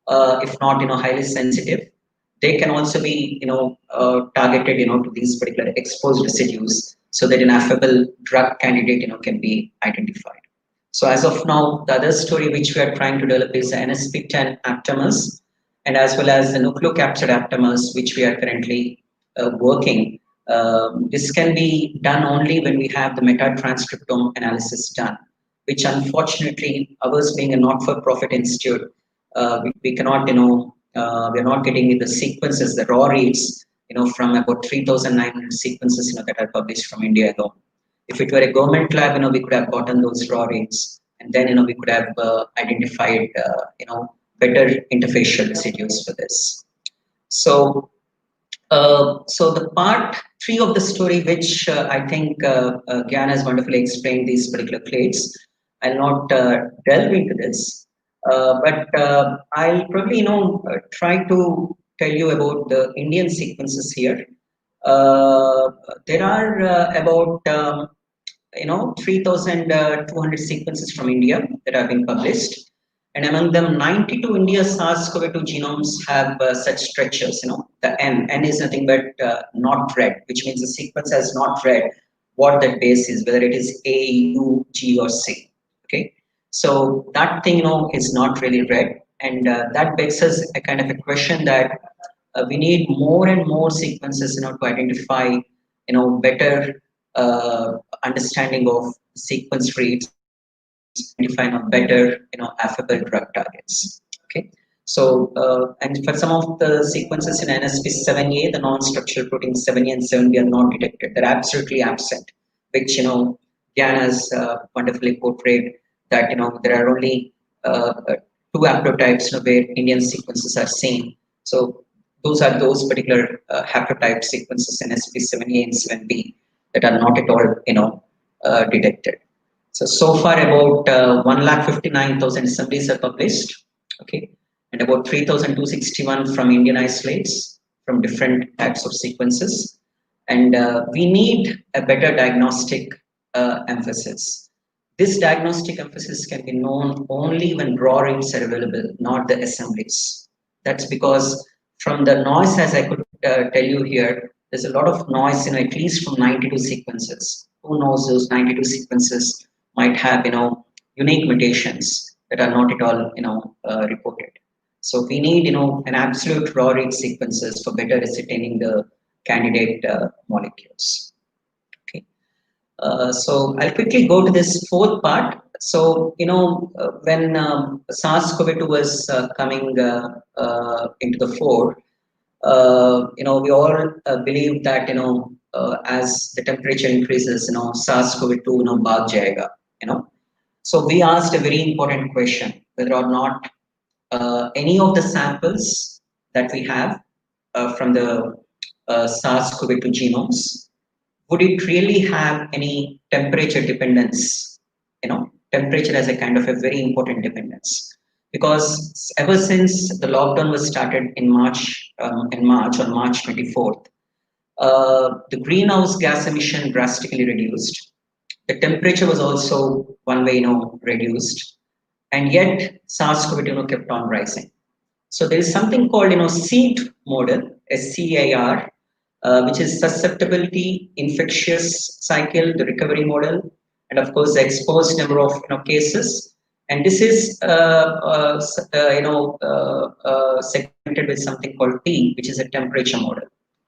S3: if not highly sensitive. They can also be targeted to these particular exposed residues, so that an affable drug candidate can be identified. So as of now, the other story which we are trying to develop is NSP10 aptamers, and as well as the nucleocapsid aptamers, which we are currently working. This can be done only when we have the metatranscriptome analysis done, which unfortunately, ours being a not-for-profit institute, we cannot, we're not getting the sequences, the raw reads, from about 3,900 sequences, that are published from India alone. If it were a government lab, we could have gotten those raw reads, and then, we could have identified, better interfacial residues for this. So, so the part 3 of the story, which I think Gyan has wonderfully explained these particular clades, I'll not delve into this, but I'll probably try to tell you about the Indian sequences here. There are about 3,200 sequences from India that have been published. And among them, 92 India SARS-CoV-2 genomes have such structures. The N is nothing but not read, which means the sequence has not read what that base is, whether it is A, U, G, or C. Okay, so that thing, is not really read, and that begs us a kind of a question that we need more and more sequences, to identify, better understanding of sequence reads, identifying better, affable drug targets. Okay, so and for some of the sequences in NSP7A, the non-structural proteins 7A and 7B are not detected; they're absolutely absent. Which Gyan has wonderfully portrayed that there are only 2 haplotypes where Indian sequences are seen, So those are those particular haplotype sequences in sp7A and 7B that are not at all detected. So far about 1,59,000 assemblies are published, okay, and about 3,261 from Indian isolates from different types of sequences. And we need a better diagnostic emphasis. This diagnostic emphasis can be known only when raw reads are available, not the assemblies. That's because from the noise, as I could tell you here, there's a lot of noise, at least from 92 sequences. Who knows, those 92 sequences might have, unique mutations that are not at all, reported. So we need, an absolute raw read sequences for better ascertaining the candidate molecules. Okay. So I'll quickly go to this fourth part. So, when SARS-CoV-2 was coming into the fore, we all believe that, as the temperature increases, SARS-CoV-2, bhag jayega, So we asked a very important question, whether or not any of the samples that we have from the SARS-CoV-2 genomes, would it really have any temperature dependence? Temperature as a kind of a very important dependence, because ever since the lockdown was started in March on March 24th, the greenhouse gas emission drastically reduced. The temperature was also one way, reduced, and yet SARS-CoV-2 kept on rising. So there is something called, SEAT model, SCAR, which is susceptibility, infectious cycle, the recovery model, and of course the exposed number of cases. And this is segmented with something called T, which is a temperature model.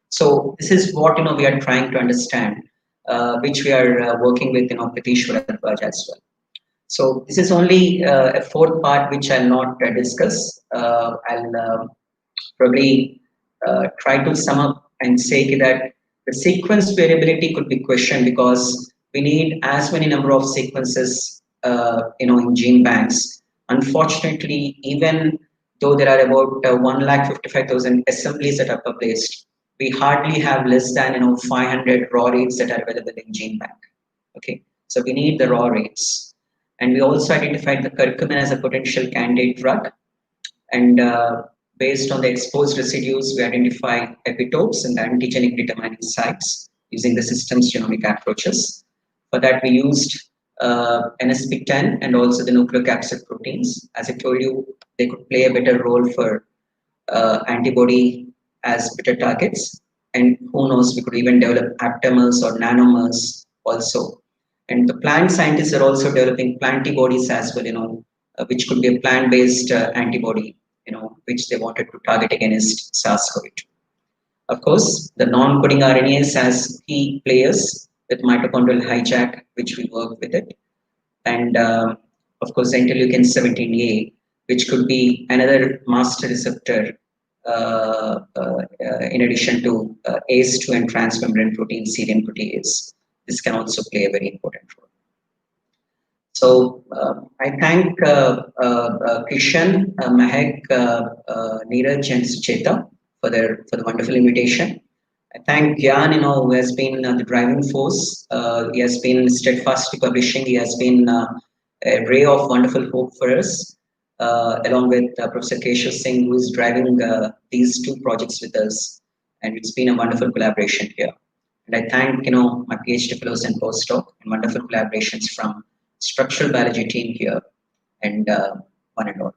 S3: So this is what we are trying to understand, which we are working with Gyaneshwar as well. So this is only a fourth part which I'll not discuss. I'll probably try to sum up and say that the sequence variability could be questioned because we need as many number of sequences in gene banks. Unfortunately, even though there are about 1,55,000 assemblies that are published, we hardly have less than 500 raw reads that are available in gene bank. Okay, so we need the raw reads. And we also identified the curcumin as a potential candidate drug. And based on the exposed residues, we identify epitopes and the antigenic determining sites using the systems genomic approaches. For that, we used NSP10 and also the nucleocapsid proteins. As I told you, they could play a better role for antibody as better targets. And who knows, we could even develop aptamers or nanomers also. And the plant scientists are also developing plantibodies as well, which could be a plant-based antibody, which they wanted to target against SARS-CoV-2. Of course, the non-coding RNAs as key players with mitochondrial hijack, which we work with it. And of course, the interleukin 17A, which could be another master receptor in addition to ACE2 and transmembrane protein serine protease. This can also play a very important role. So I thank Kishan, Mahek, Neeraj, and Sucheta for the wonderful invitation. I thank Gyan, who has been the driving force. He has been steadfastly publishing. He has been a ray of wonderful hope for us, along with Professor Keshav Singh, who is driving these two projects with us. And it's been a wonderful collaboration here. And I thank my PhD fellows and postdoc and wonderful collaborations from structural biology team here and one and all.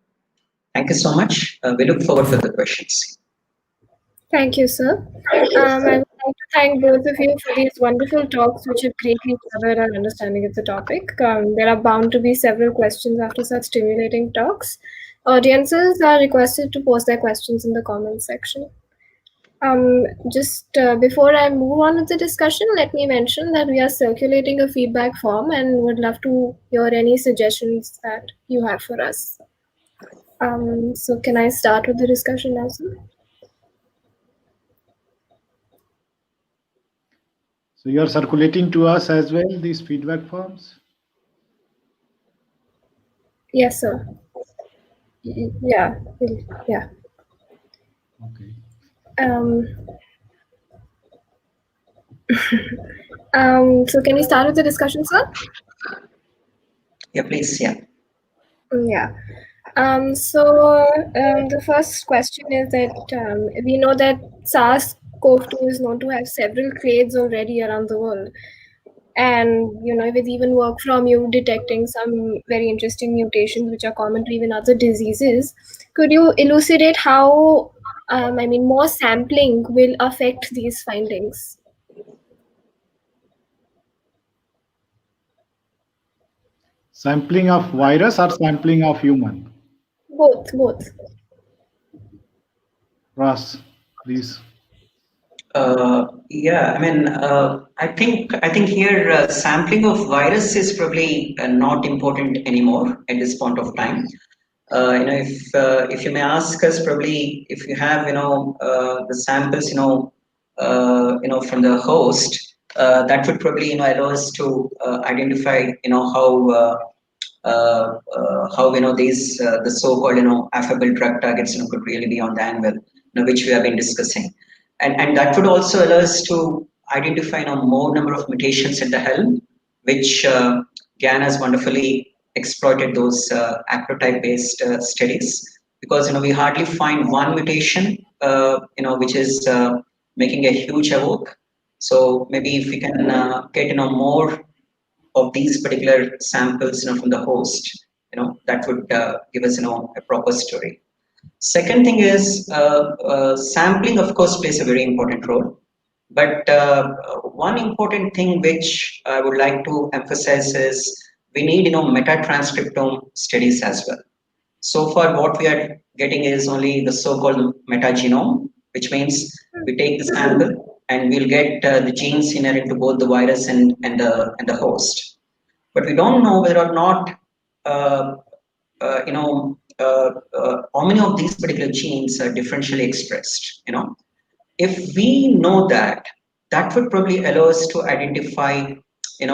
S3: Thank you so much. We look forward to the questions.
S1: Thank you, sir. I would like to thank both of you for these wonderful talks, which have greatly furthered our understanding of the topic. There are bound to be several questions after such stimulating talks. Audiences are requested to post their questions in the comments section. Just before I move on with the discussion, let me mention that we are circulating a feedback form and would love to hear any suggestions that you have for us. So can I start with the discussion now, sir?
S2: So you're circulating to us as well, these feedback forms?
S1: Yes, sir. Yeah.
S2: Okay.
S1: So can we start with the discussion, sir?
S3: Yeah, please. Yeah.
S1: Yeah. The first question is that we know that SARS-CoV-2 is known to have several clades already around the world. And, with even work from you detecting some very interesting mutations which are common to even other diseases, could you elucidate how, more sampling will affect these findings?
S2: Sampling of virus or sampling of human?
S1: Both.
S2: Ross, please.
S3: Yeah, I think here sampling of virus is probably not important anymore at this point of time. If you may ask us, probably if you have the samples from the host, that would probably allow us to identify how these the so-called affable drug targets could really be on the anvil, which we have been discussing, and that would also allow us to identify more number of mutations at the helm, which Gyan has wonderfully exploited those haplotype based studies, because we hardly find one mutation which is making a huge havoc. So maybe if we can get more of these particular samples from the host, that would give us a proper story. Second thing is sampling, of course, plays a very important role. But one important thing which I would like to emphasize is we need meta-transcriptome studies as well. So far, what we are getting is only the so-called metagenome, which means we take the sample and we'll get the genes inherent to both the virus and the host. But we don't know whether or not uh, how many of these particular genes are differentially expressed. If we know that, that would probably allow us to identify, take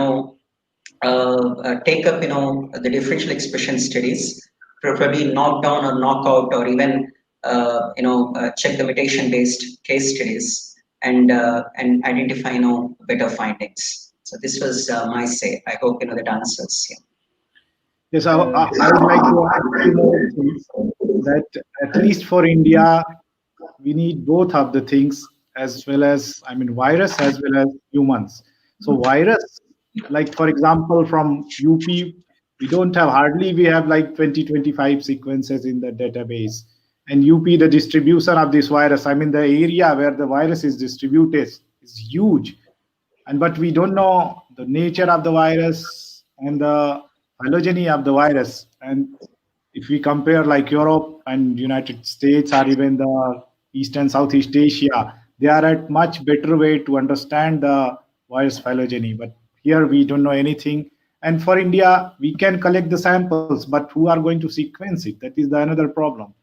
S3: up, the differential expression studies, probably knock down or knock out, or even, check the mutation-based case studies and identify, better findings. So this was my say. I hope that answers. Yeah.
S2: Yes, I would like to add few more things that at least for India, we need both of the things as well as, I mean, virus as well as humans. So virus, like for example, from UP, we don't have hardly, we have like 20-25 sequences in the database. And UP, the distribution of this virus, I mean, the area where the virus is distributed is huge. And but we don't know the nature of the virus and the phylogeny of the virus. And if we compare like Europe and United States or even the East and Southeast Asia, they are at much better way to understand the virus phylogeny. But here we don't know anything. And for India, we can collect the samples, but who are going to sequence it? That is the another problem.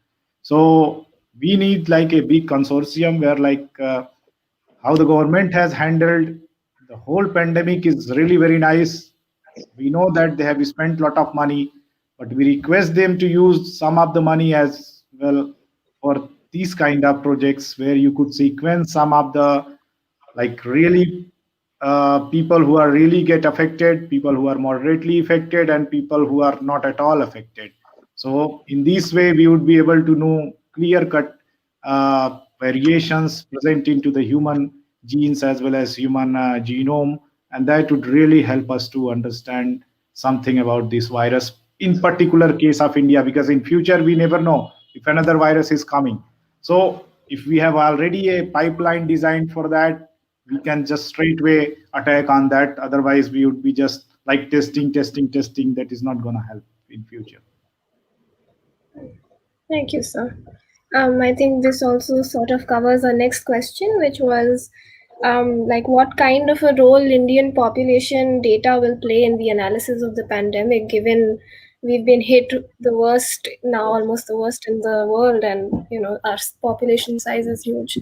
S2: So we need like a big consortium where like how the government has handled the whole pandemic is really very nice. We know that they have spent a lot of money, but we request them to use some of the money as well for these kind of projects where you could sequence some of the like really people who are really get affected, people who are moderately affected, and people who are not at all affected. So in this way, we would be able to know clear cut variations present into the human genes as well as human genome, and that would really help us to understand something about this virus. In particular case of India, because in future we never know if another virus is coming. So if we have already a pipeline designed for that, we can just straightway attack on that. Otherwise, we would be just like testing. That is not going to help in future.
S1: Thank you, sir. I think this also sort of covers our next question, which was like what kind of a role Indian population data will play in the analysis of the pandemic, given we've been hit the worst now, almost the worst in the world, and our population size is huge.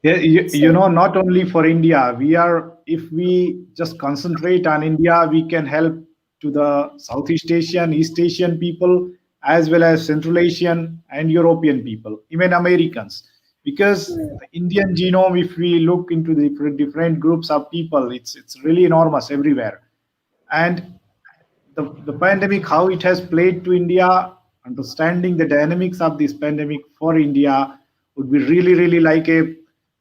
S2: Yeah, you know, not only for India, we are, if we just concentrate on India, we can help to the Southeast Asian, East Asian people, as well as Central Asian and European people, even Americans. Because the Indian genome, if we look into the different groups of people, it's really enormous everywhere. And the pandemic, how it has played to India, understanding the dynamics of this pandemic for India would be really, really like a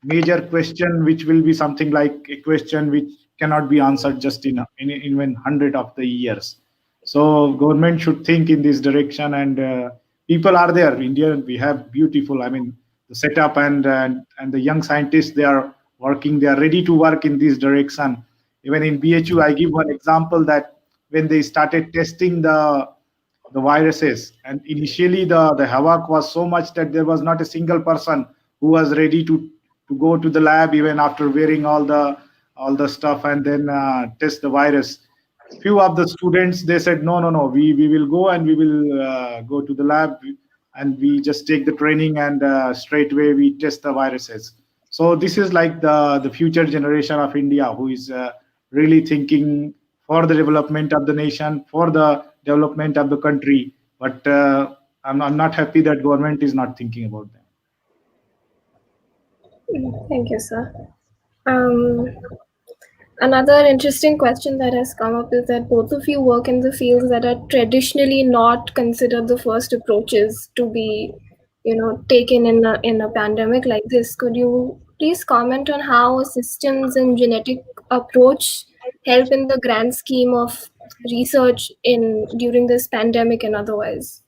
S2: major question, which will be something like a question which cannot be answered just in even 100 of the years. So government should think in this direction, and people are there. India, we have beautiful, I mean, the setup and the young scientists, they are working, they are ready to work in this direction. Even in BHU, I give one example that when they started testing the viruses, and initially the havoc was so much that there was not a single person who was ready to go to the lab even after wearing all the stuff and then test the virus. Few of the students, they said, no, we will go, and we will go to the lab, and we just take the training, and straight away we test the viruses. So this is like the future generation of India, who is really thinking for the development of the nation, for the development of the country. But I'm not happy that government is not thinking about them.
S1: Thank you, sir. Another interesting question that has come up is that both of you work in the fields that are traditionally not considered the first approaches to be, taken in a pandemic like this. Could you please comment on how a systems and genetic approach help in the grand scheme of research during this pandemic and otherwise?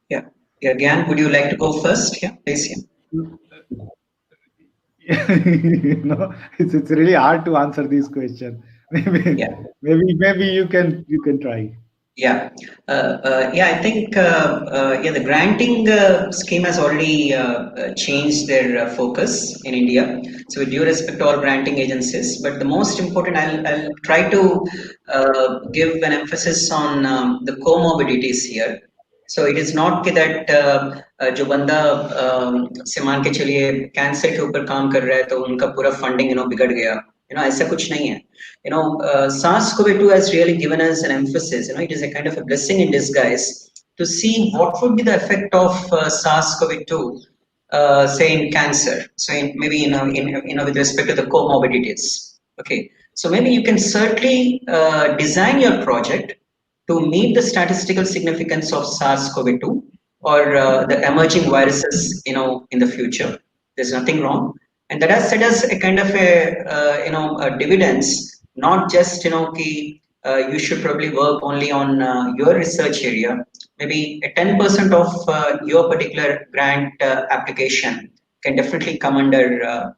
S3: Yeah. Gyan, would you like to go first? Yeah, please. Yeah.
S2: It's really hard to answer this question. Maybe you can try.
S3: Yeah, I think the granting scheme has already changed their focus in India. So with due respect to all granting agencies, but the most important, I'll try to give an emphasis on the comorbidities here. So it is not that जो बंदा से मान के चलिए cancer के ऊपर काम कर रहा है तो उनका पूरा फंडिंग बिगड़ गया, ऐसा कुछ नहीं है. SARS-CoV-2 has really given us an emphasis. It is a kind of a blessing in disguise to see what would be the effect of SARS-CoV-2, say in cancer. So maybe with respect to the comorbidities. Okay, so maybe you can certainly design your project to meet the statistical significance of SARS-CoV-2 or the emerging viruses, in the future. There's nothing wrong, and that has set us a kind of a dividends. Not just you should probably work only on your research area. Maybe 10% of your particular grant application can definitely come under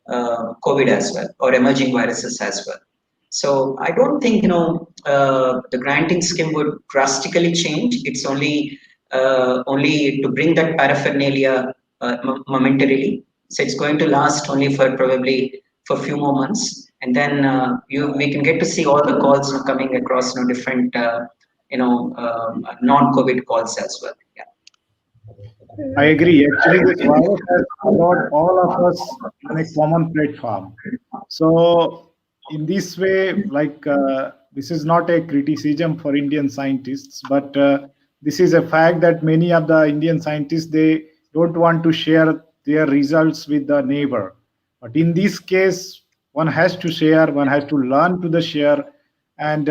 S3: COVID as well, or emerging viruses as well. So I don't think the granting scheme would drastically change. It's only to bring that paraphernalia momentarily. So it's going to last only for probably for a few more months, and then we can get to see all the calls coming across different non-COVID calls as well. Yeah.
S2: I agree. Actually, this virus has brought all of us on a common platform. So in this way, this is not a criticism for Indian scientists, but this is a fact that many of the Indian scientists, they don't want to share their results with the neighbor. But in this case, one has to share, one has to learn to the share, and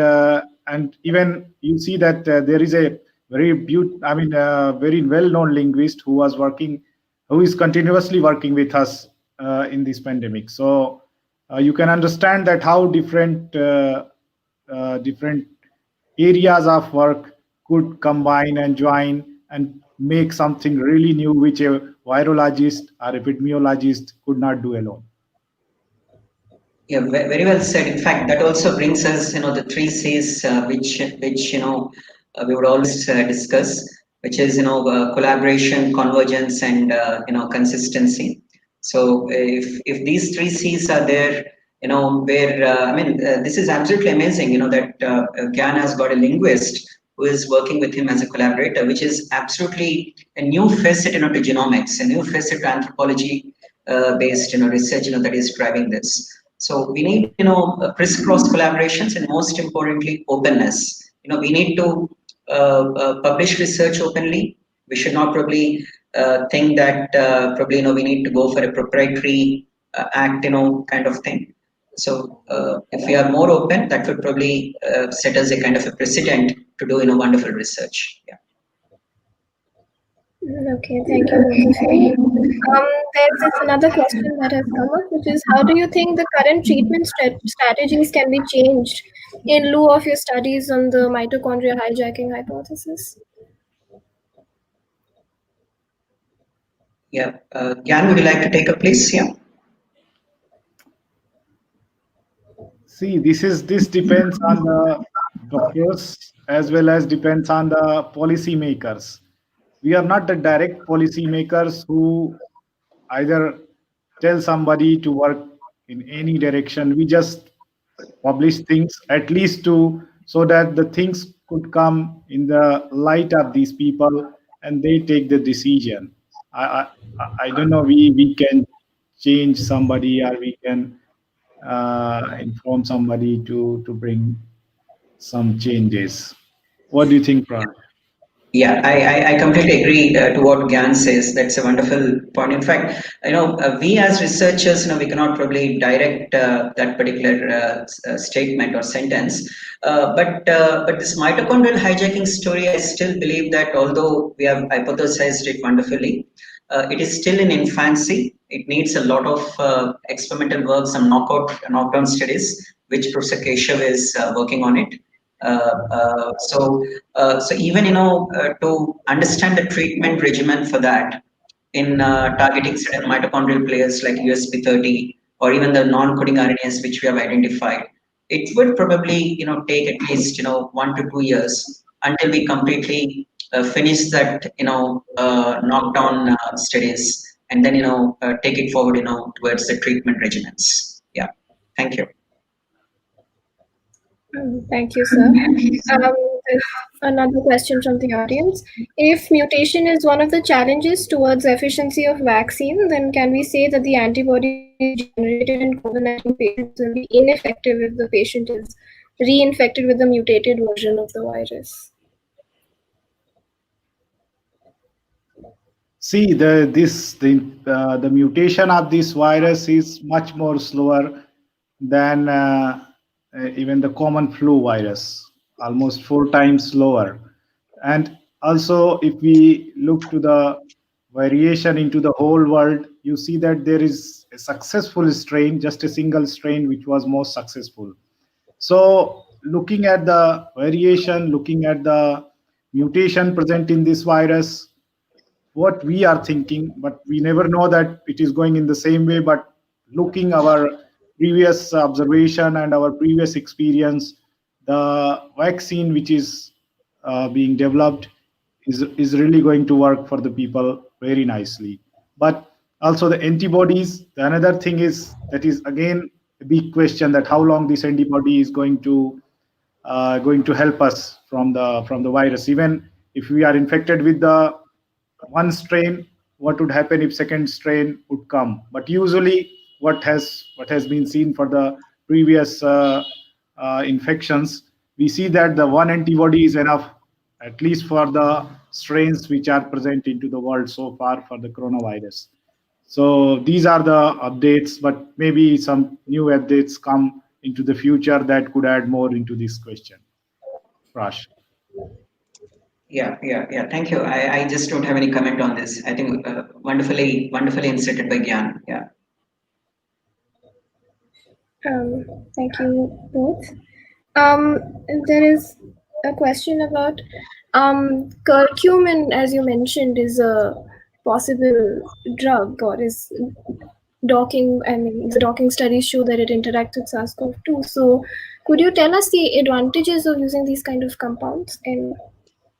S2: even you see that there is a very very well-known linguist who is continuously working with us in this pandemic. So you can understand that how different areas of work could combine and join and make something really new, which a virologist or epidemiologist could not do alone.
S3: Yeah, very well said. In fact, that also brings us, the 3 C's, which we would always discuss, which is, collaboration, convergence, and consistency. So if these 3 C's are there, this is absolutely amazing. That Gyan has got a linguist who is working with him as a collaborator, which is absolutely a new facet, to genomics, a new facet to anthropology based, research, that is driving this. So we need, crisscross collaborations and most importantly, openness. We need to publish research openly. We should not probably think that probably, we need to go for a proprietary act, kind of thing. So if we are more open, that would probably set us a kind of a precedent to do, wonderful research. Yeah.
S1: Okay, thank you both of you. There's this another question that has come up, which is how do you think the current treatment strategies can be changed in lieu of your studies on the mitochondrial hijacking hypothesis?
S3: Yeah. Gyan, would you like to take a place? Yeah.
S2: See, this depends on the doctors as well as depends on the policymakers. We are not the direct policymakers who either tell somebody to work in any direction. We just publish things at least to so that the things could come in the light of these people and they take the decision. I don't know. We can change somebody or we can inform somebody to bring some changes. What do you think, Prash?
S3: Yeah, I completely agree to what Gyan says. That's a wonderful point. In fact, we as researchers, we cannot probably direct that particular statement or sentence. But this mitochondrial hijacking story, I still believe that although we have hypothesized it wonderfully, it is still in infancy. It needs a lot of experimental work, some knockdown studies, which Professor Keshav is working on it. So even to understand the treatment regimen for that in targeting certain mitochondrial players like USP30 or even the non-coding RNAs which we have identified, it would probably take at least 1 to 2 years until we completely finish that knockdown studies and then take it forward towards the treatment regimens. Yeah, thank you.
S1: Thank you, sir. There's another question from the audience. If mutation is one of the challenges towards efficiency of vaccine, then can we say that the antibody generated in COVID-19 patients will be ineffective if the patient is reinfected with the mutated version of the virus?
S2: See, the mutation of this virus is much more slower than even the common flu virus, almost 4 times slower. And also, if we look to the variation into the whole world, you see that there is a successful strain, just a single strain, which was most successful. So, looking at the variation, looking at the mutation present in this virus, what we are thinking, but we never know that it is going in the same way. But looking our previous observation and our previous experience, the vaccine which is being developed is really going to work for the people very nicely. But also the antibodies, the another thing is that is again a big question, that how long this antibody is going to help us from the virus. Even if we are infected with the one strain, what would happen if second strain would come? But usually what has been seen for the previous infections, we see that the one antibody is enough, at least for the strains which are present into the world so far for the coronavirus. So these are the updates, but maybe some new updates come into the future that could add more into this question. Prash.
S3: Yeah. Thank you. I just don't have any comment on this. I think wonderfully inserted by Gyan. Yeah.
S1: Thank you both. There is a question about curcumin, as you mentioned, is a possible drug, or is docking. I mean, the docking studies show that it interacts with SARS-CoV-2. So, could you tell us the advantages of using these kind of compounds? And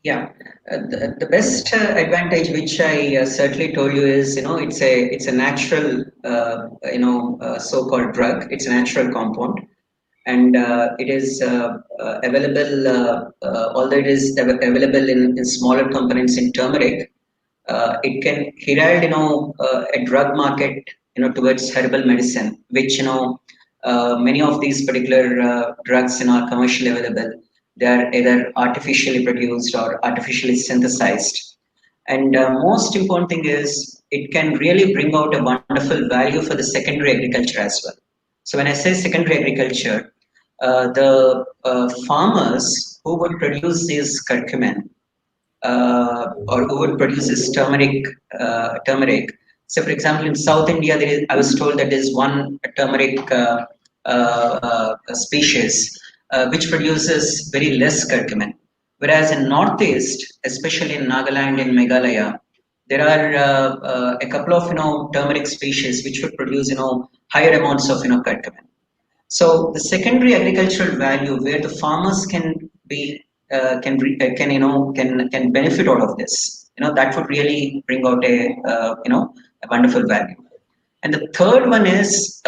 S3: yeah, the best advantage, which I certainly told you, is it's a natural so-called drug. It's a natural compound, and it is available. Although it is available in smaller components in turmeric, it can herald a drug market towards herbal medicine, which Many of these particular drugs are commercially available. They are either artificially produced or artificially synthesized. And most important thing is it can really bring out a wonderful value for the secondary agriculture as well. So when I say secondary agriculture, the farmers who would produce these curcumin or who would produce this turmeric. So, for example, in South India, I was told that there is one turmeric species which produces very less curcumin. Whereas in Northeast, especially in Nagaland and Meghalaya, there are a couple of turmeric species which would produce higher amounts of curcumin. So the secondary agricultural value where the farmers can be can benefit out of this, that would really bring out a wonderful value. And the third one is,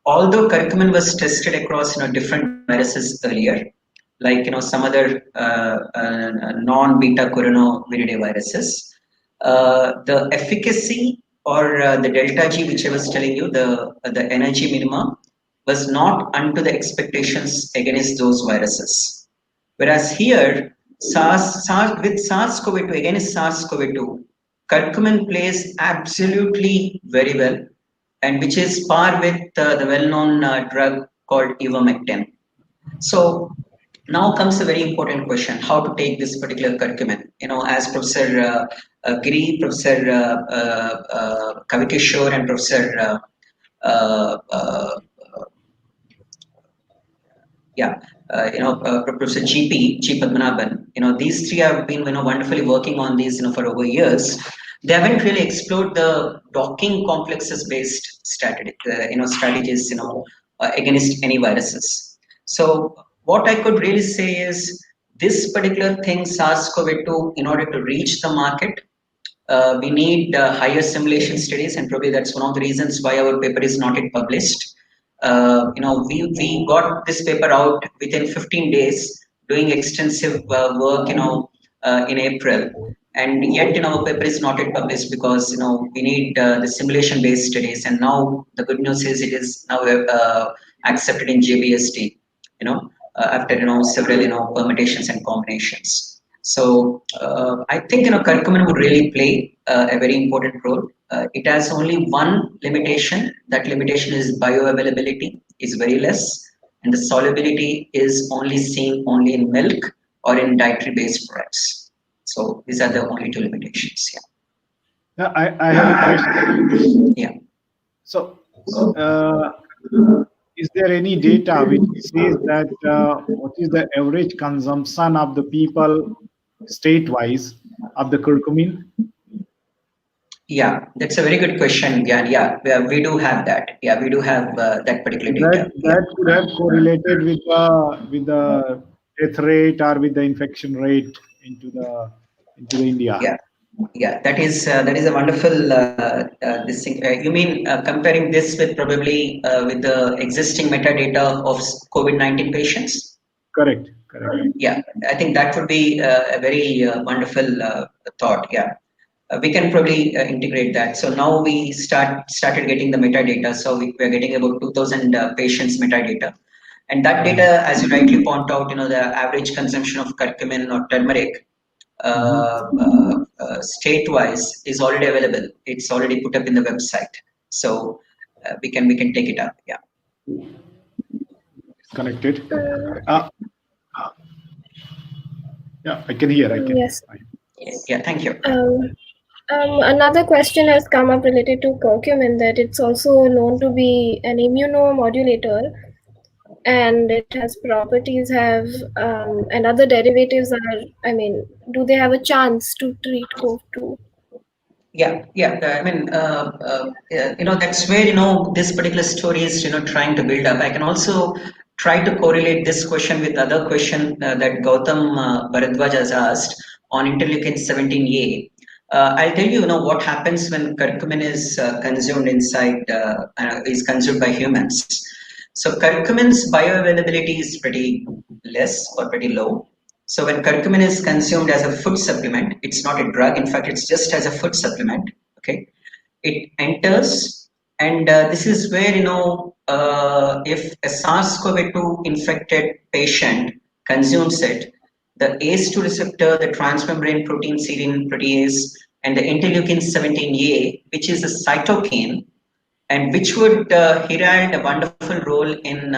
S3: although curcumin was tested across different viruses earlier, like some other non-beta coronaviridae viruses, the efficacy or the delta G, which I was telling you, the energy minima was not unto the expectations against those viruses. Whereas here, with SARS-CoV-2, again is SARS-CoV-2, curcumin plays absolutely very well, and which is par with the well-known drug called ivermectin. So now comes a very important question: how to take this particular curcumin? As Professor Giri, Professor Kavikishore, and Professor Professor G. Padmanabhan, these three have been, wonderfully working on these, for over years. They haven't really explored the docking complexes based strategies, against any viruses. So what I could really say is this particular thing, SARS-CoV-2, in order to reach the market, we need higher simulation studies, and probably that's one of the reasons why our paper is not yet published. We got this paper out within 15 days, doing extensive work, in April, and yet, our paper is not yet published because, we need the simulation-based studies, and now the good news is it is now accepted in JBSD, after, several, permutations and combinations. So I think, curcumin would really play a very important role. It has only one limitation. That limitation is bioavailability is very less, and the solubility is only seen only in milk or in dietary based products. So these are the only two limitations.
S2: Yeah, I have a question.
S3: Yeah.
S2: So is there any data which says that what is the average consumption of the people state-wise of the curcumin?
S3: Yeah, that's a very good question, Gyan. Yeah, we do have that. Yeah, we do have that particular data.
S2: That could have correlated with the death rate or with the infection rate into the India.
S3: Yeah, that is a wonderful this thing. You mean comparing this with probably with the existing metadata of COVID-19 patients?
S2: Correct.
S3: Yeah, I think that would be a very wonderful thought. Yeah. We can probably integrate that. So now we started getting the metadata. So we are getting about 2,000 patients metadata, and that data, as you rightly point out, the average consumption of curcumin or turmeric state-wise is already available. It's already put up in the website, so we can take it up. Yeah.
S2: Connected. Yeah, I can hear.
S1: Yes.
S3: Yeah. Thank you.
S1: Another question has come up related to curcumin, that it's also known to be an immunomodulator, and it has properties and other derivatives do they have a chance to treat CoV-2?
S3: Yeah. I mean, that's where, this particular story is, trying to build up. I can also try to correlate this question with the other question that Gautam Bharadwaj has asked on interleukin 17A. I'll tell you, what happens when curcumin is consumed is consumed by humans. So curcumin's bioavailability is pretty less or pretty low. So when curcumin is consumed as a food supplement, it's not a drug. In fact, it's just as a food supplement. Okay, it enters And this is where, if a SARS-CoV-2 infected patient consumes it, the ACE2 receptor, the transmembrane protein serine protease, and the interleukin 17A, which is a cytokine, and which would herald a wonderful role in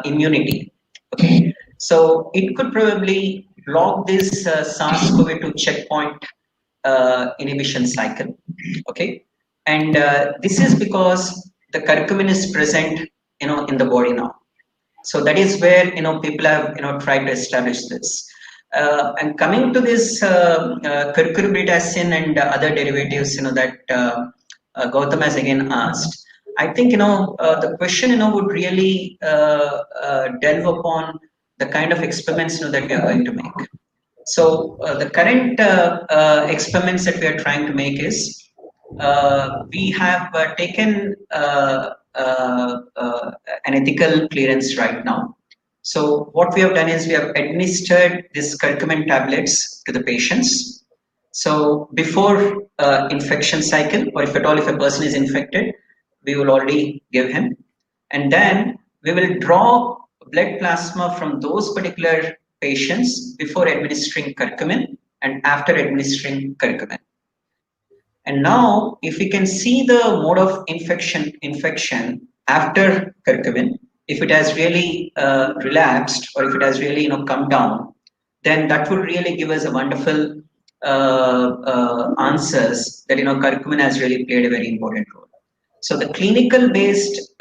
S3: immunity. Okay, so it could probably block this SARS-CoV-2 checkpoint inhibition cycle. Okay, and this is because the curcumin is present, in the body now. So that is where people have tried to establish this. And coming to this curcumin and other derivatives, that Gautam has again asked. I think the question would really delve upon the kind of experiments that we are going to make. So the current experiments that we are trying to make is we have taken an ethical clearance right now. So what we have done is we have administered this curcumin tablets to the patients. So before infection cycle, or if at all if a person is infected, we will already give him, and then we will draw blood plasma from those particular patients before administering curcumin and after administering curcumin. And now, if we can see the mode of infection after curcumin, if it has really relapsed or if it has really come down, then that would really give us a wonderful answers that curcumin has really played a very important role. So the clinical based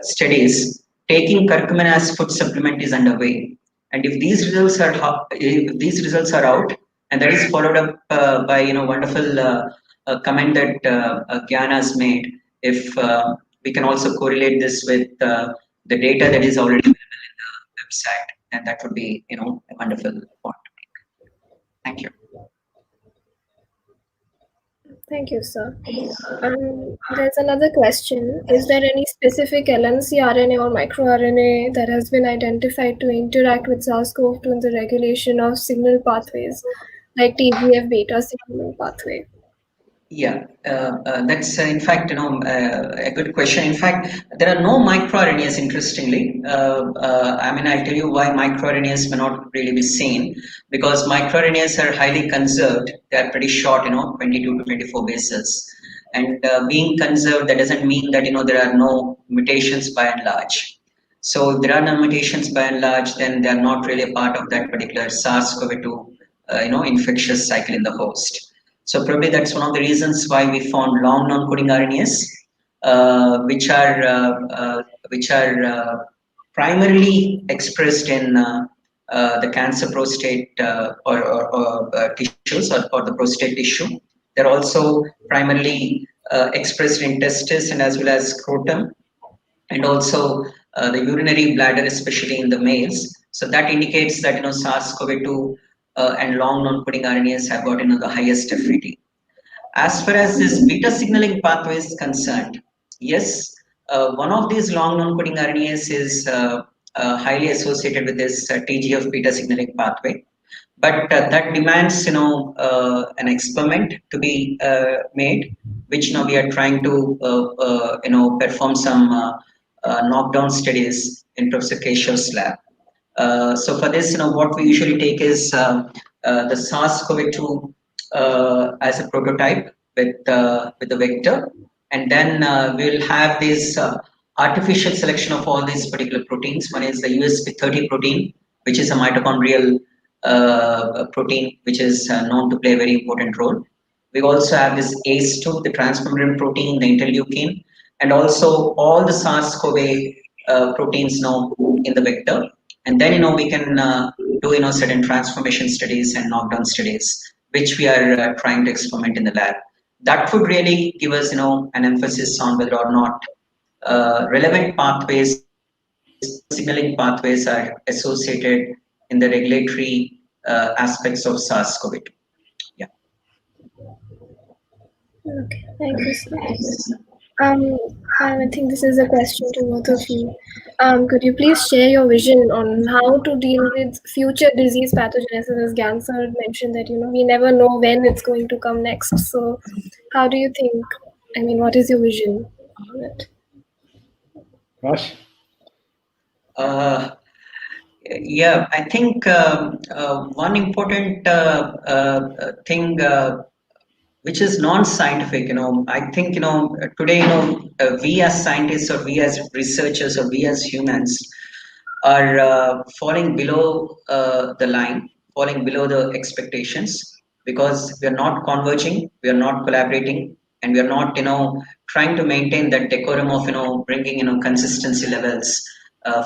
S3: studies taking curcumin as food supplement is underway, and if these results are out, and that is followed up by wonderful comment that Gyan has made, if we can also correlate this with the data that is already available in the website, and that would be a wonderful point to make. Thank you.
S1: Thank you, sir. There's another question. Is there any specific lncRNA or microRNA that has been identified to interact with SARS-CoV-2 in the regulation of signal pathways, like TGF-beta signaling pathway?
S3: Yeah, that's in fact a good question. In fact, there are no microRNAs. Interestingly, I mean, I'll tell you why microRNAs may not really be seen, because microRNAs are highly conserved. They are pretty short, 22 to 24 bases, and being conserved, that doesn't mean that there are no mutations by and large. So if there are no mutations by and large, then they are not really a part of that particular SARS-CoV-2 infectious cycle in the host. So probably that's one of the reasons why we found long non-coding RNAs, which are primarily expressed in the cancer prostate or tissues or the prostate tissue. They're also primarily expressed in testis and as well as scrotum, and also the urinary bladder, especially in the males. So that indicates that SARS-CoV-2 and long non-coding RNAs have got the highest affinity. As far as this beta signaling pathway is concerned, yes, one of these long non-coding RNAs is highly associated with this TGF beta signaling pathway, but that demands an experiment to be made, which now we are trying to perform some knockdown studies in Professor Keshav's lab. So for this, what we usually take is the SARS-CoV-2 as a prototype with the vector, and then we'll have this artificial selection of all these particular proteins. One is the USP30 protein, which is a mitochondrial protein, which is known to play a very important role. We also have this ACE2, the transmembrane protein, the interleukin, and also all the SARS-CoV proteins now in the vector. And then we can do certain transformation studies and knockdown studies, which we are trying to experiment in the lab. That would really give us an emphasis on whether or not relevant pathways, signaling pathways, are associated in the regulatory aspects of SARS-CoV-2. Yeah.
S1: Okay, thank you, sir. I think this is a question to both of you. Could you please share your vision on how to deal with future disease pathogenesis? As Gyaneshwar mentioned that we never know when it's going to come next. So, how do you think? I mean, what is your vision on it?
S2: Prash?
S3: Uh, yeah, I think one important thing which is non-scientific, I think, today, we as scientists or we as researchers or we as humans are falling below the line, falling below the expectations because we are not converging, we are not collaborating, and we are not, trying to maintain that decorum of, bringing, consistency levels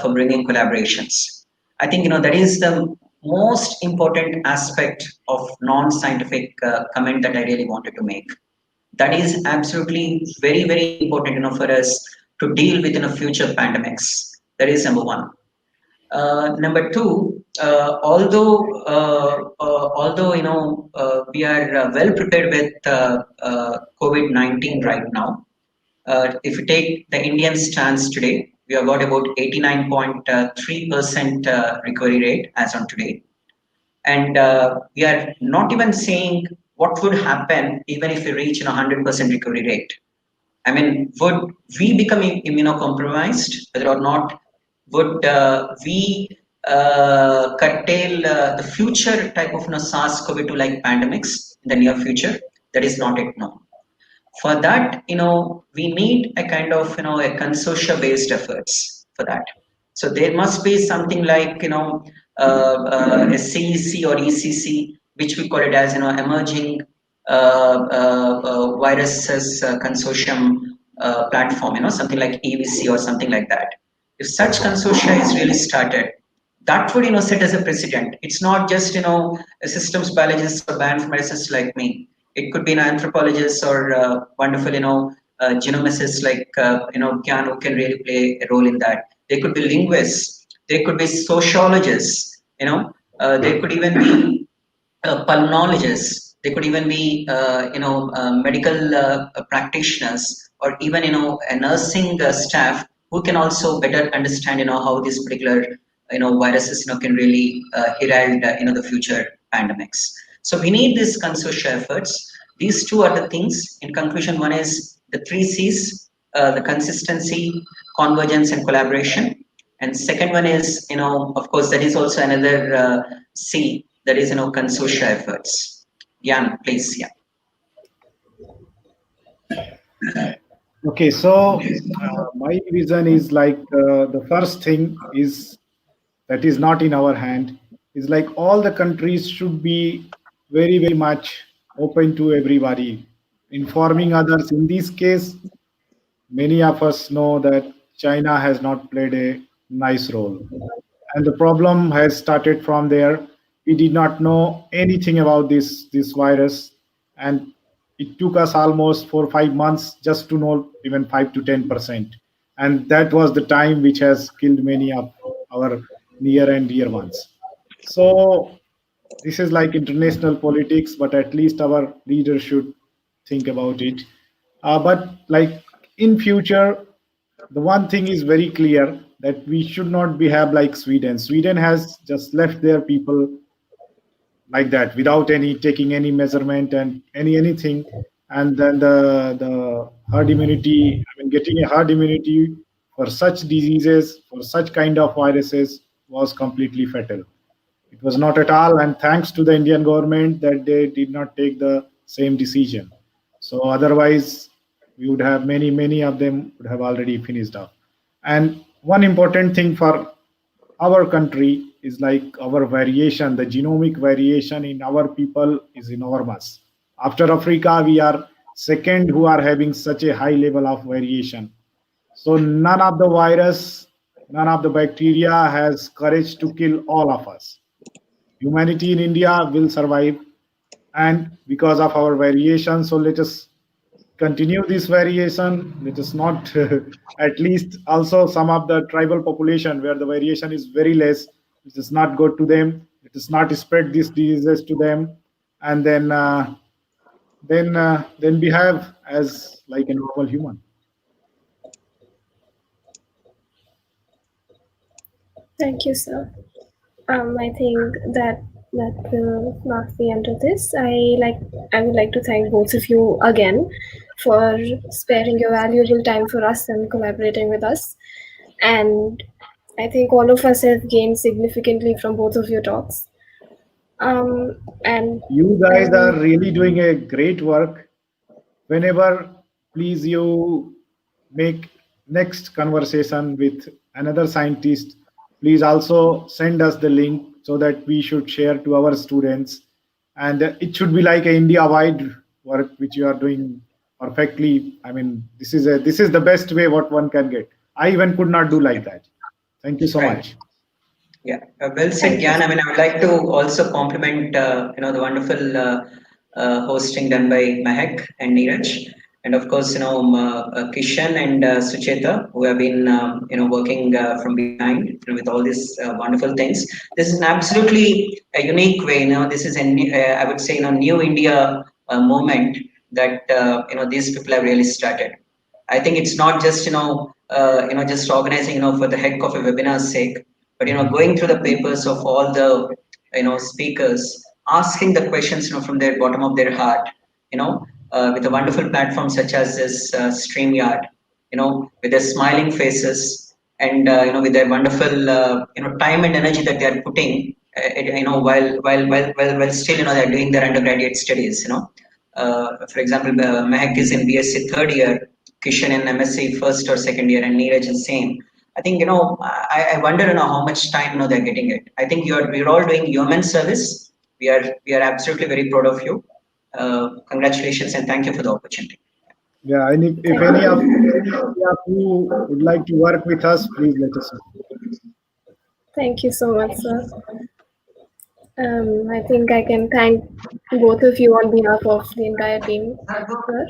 S3: for bringing collaborations. I think, that is the most important aspect of non-scientific comment that I really wanted to make. That is absolutely very, very important, for us to deal with in a future pandemics. That is number one. Number two, although we are well prepared with COVID-19 right now. If you take the Indian stance today, we have got about 89.3% recovery rate as on today, and we are not even saying what would happen even if we reach 100% recovery rate. I mean, would we become immunocompromised, whether or not would we curtail the future type of SARS-CoV-2 like pandemics in the near future? That is not yet known. For that, we need a kind of, a consortia-based efforts for that. So there must be something like, a CEC or ECC, which we call it as, emerging viruses consortium platform, something like EVC or something like that. If such consortia is really started, that would, set as a precedent. It's not just, a systems biologist or bioinformaticists like me. It could be an anthropologist or wonderful, genomicists like, Gyan, who can really play a role in that. They could be linguists. They could be sociologists. They could even be pulmonologists. They could even be, medical practitioners, or even, a nursing staff who can also better understand, how this particular, viruses, can really herald, the future pandemics. So we need these consortia efforts. These two are the things. In conclusion, one is the three C's: the consistency, convergence, and collaboration. And second one is, of course, that is also another C, that is, consortia efforts. Jan, please, yeah.
S2: Okay, so my vision is like the first thing is that is not in our hand is like all the countries should be very, very much open to everybody, informing others. In this case, many of us know that China has not played a nice role. And the problem has started from there. We did not know anything about this virus, and it took us almost 4 or 5 months just to know even 5 to 10%, and that was the time which has killed many of our near and dear ones. So this is like international politics, but at least our leaders should think about it. But like in future, the one thing is very clear that we should not be have like Sweden. Sweden has just left their people like that without any taking any measurement and anything, and then the herd immunity. I mean, getting a herd immunity for such diseases, for such kind of viruses, was completely fatal. It was not at all, and thanks to the Indian government that they did not take the same decision. So otherwise, we would have many of them would have already finished off. And one important thing for our country is like our variation, the genomic variation in our people is enormous. After Africa, we are second who are having such a high level of variation. So none of the virus, none of the bacteria has courage to kill all of us. Humanity in India will survive, and because of our variation, so let us continue this variation. Let us not, at least also some of the tribal population where the variation is very less, it is not good to them. It is not spread these diseases to them, and then behave as like a normal human.
S1: Thank you, sir. I think that will mark the end of this. I would like to thank both of you again for sparing your valuable time for us and collaborating with us. And I think all of us have gained significantly from both of your talks. And
S2: You guys are really doing a great work. Whenever, please, you make next conversation with another scientist, please also send us the link so that we should share to our students. And it should be like a India-wide work which you are doing perfectly. I mean, this is the best way what one can get. I even could not do like that. Thank you so
S3: Right.
S2: much.
S3: Yeah, well said,
S1: thank you.
S3: Gyan. I mean, I would like to also compliment, the wonderful hosting done by Mahek and Neeraj, and of course, Kishan and Sucheta, who have been, working from behind, with all these wonderful things. This is an absolutely a unique way. This is I would say, new India movement that these people have really started. I think it's not just just organizing for the heck of a webinar's sake, but going through the papers of all the speakers, asking the questions from their bottom of their heart, with a wonderful platform such as this StreamYard, with their smiling faces and with their wonderful time and energy that they are putting, while still they're doing their undergraduate studies. For example, Mehak is in BSc third year, Kishan in MSc first or second year, and Neeraj is same. I think I wonder how much time they're getting it. I think we're all doing human service. We are absolutely very proud of you. Congratulations and thank you for the opportunity.
S2: Yeah, and if
S1: Thank
S2: any
S1: you.
S2: of you would like to work with us, please let us know.
S1: Thank you so much, sir. I think I can thank both of you on behalf of the entire team, sir.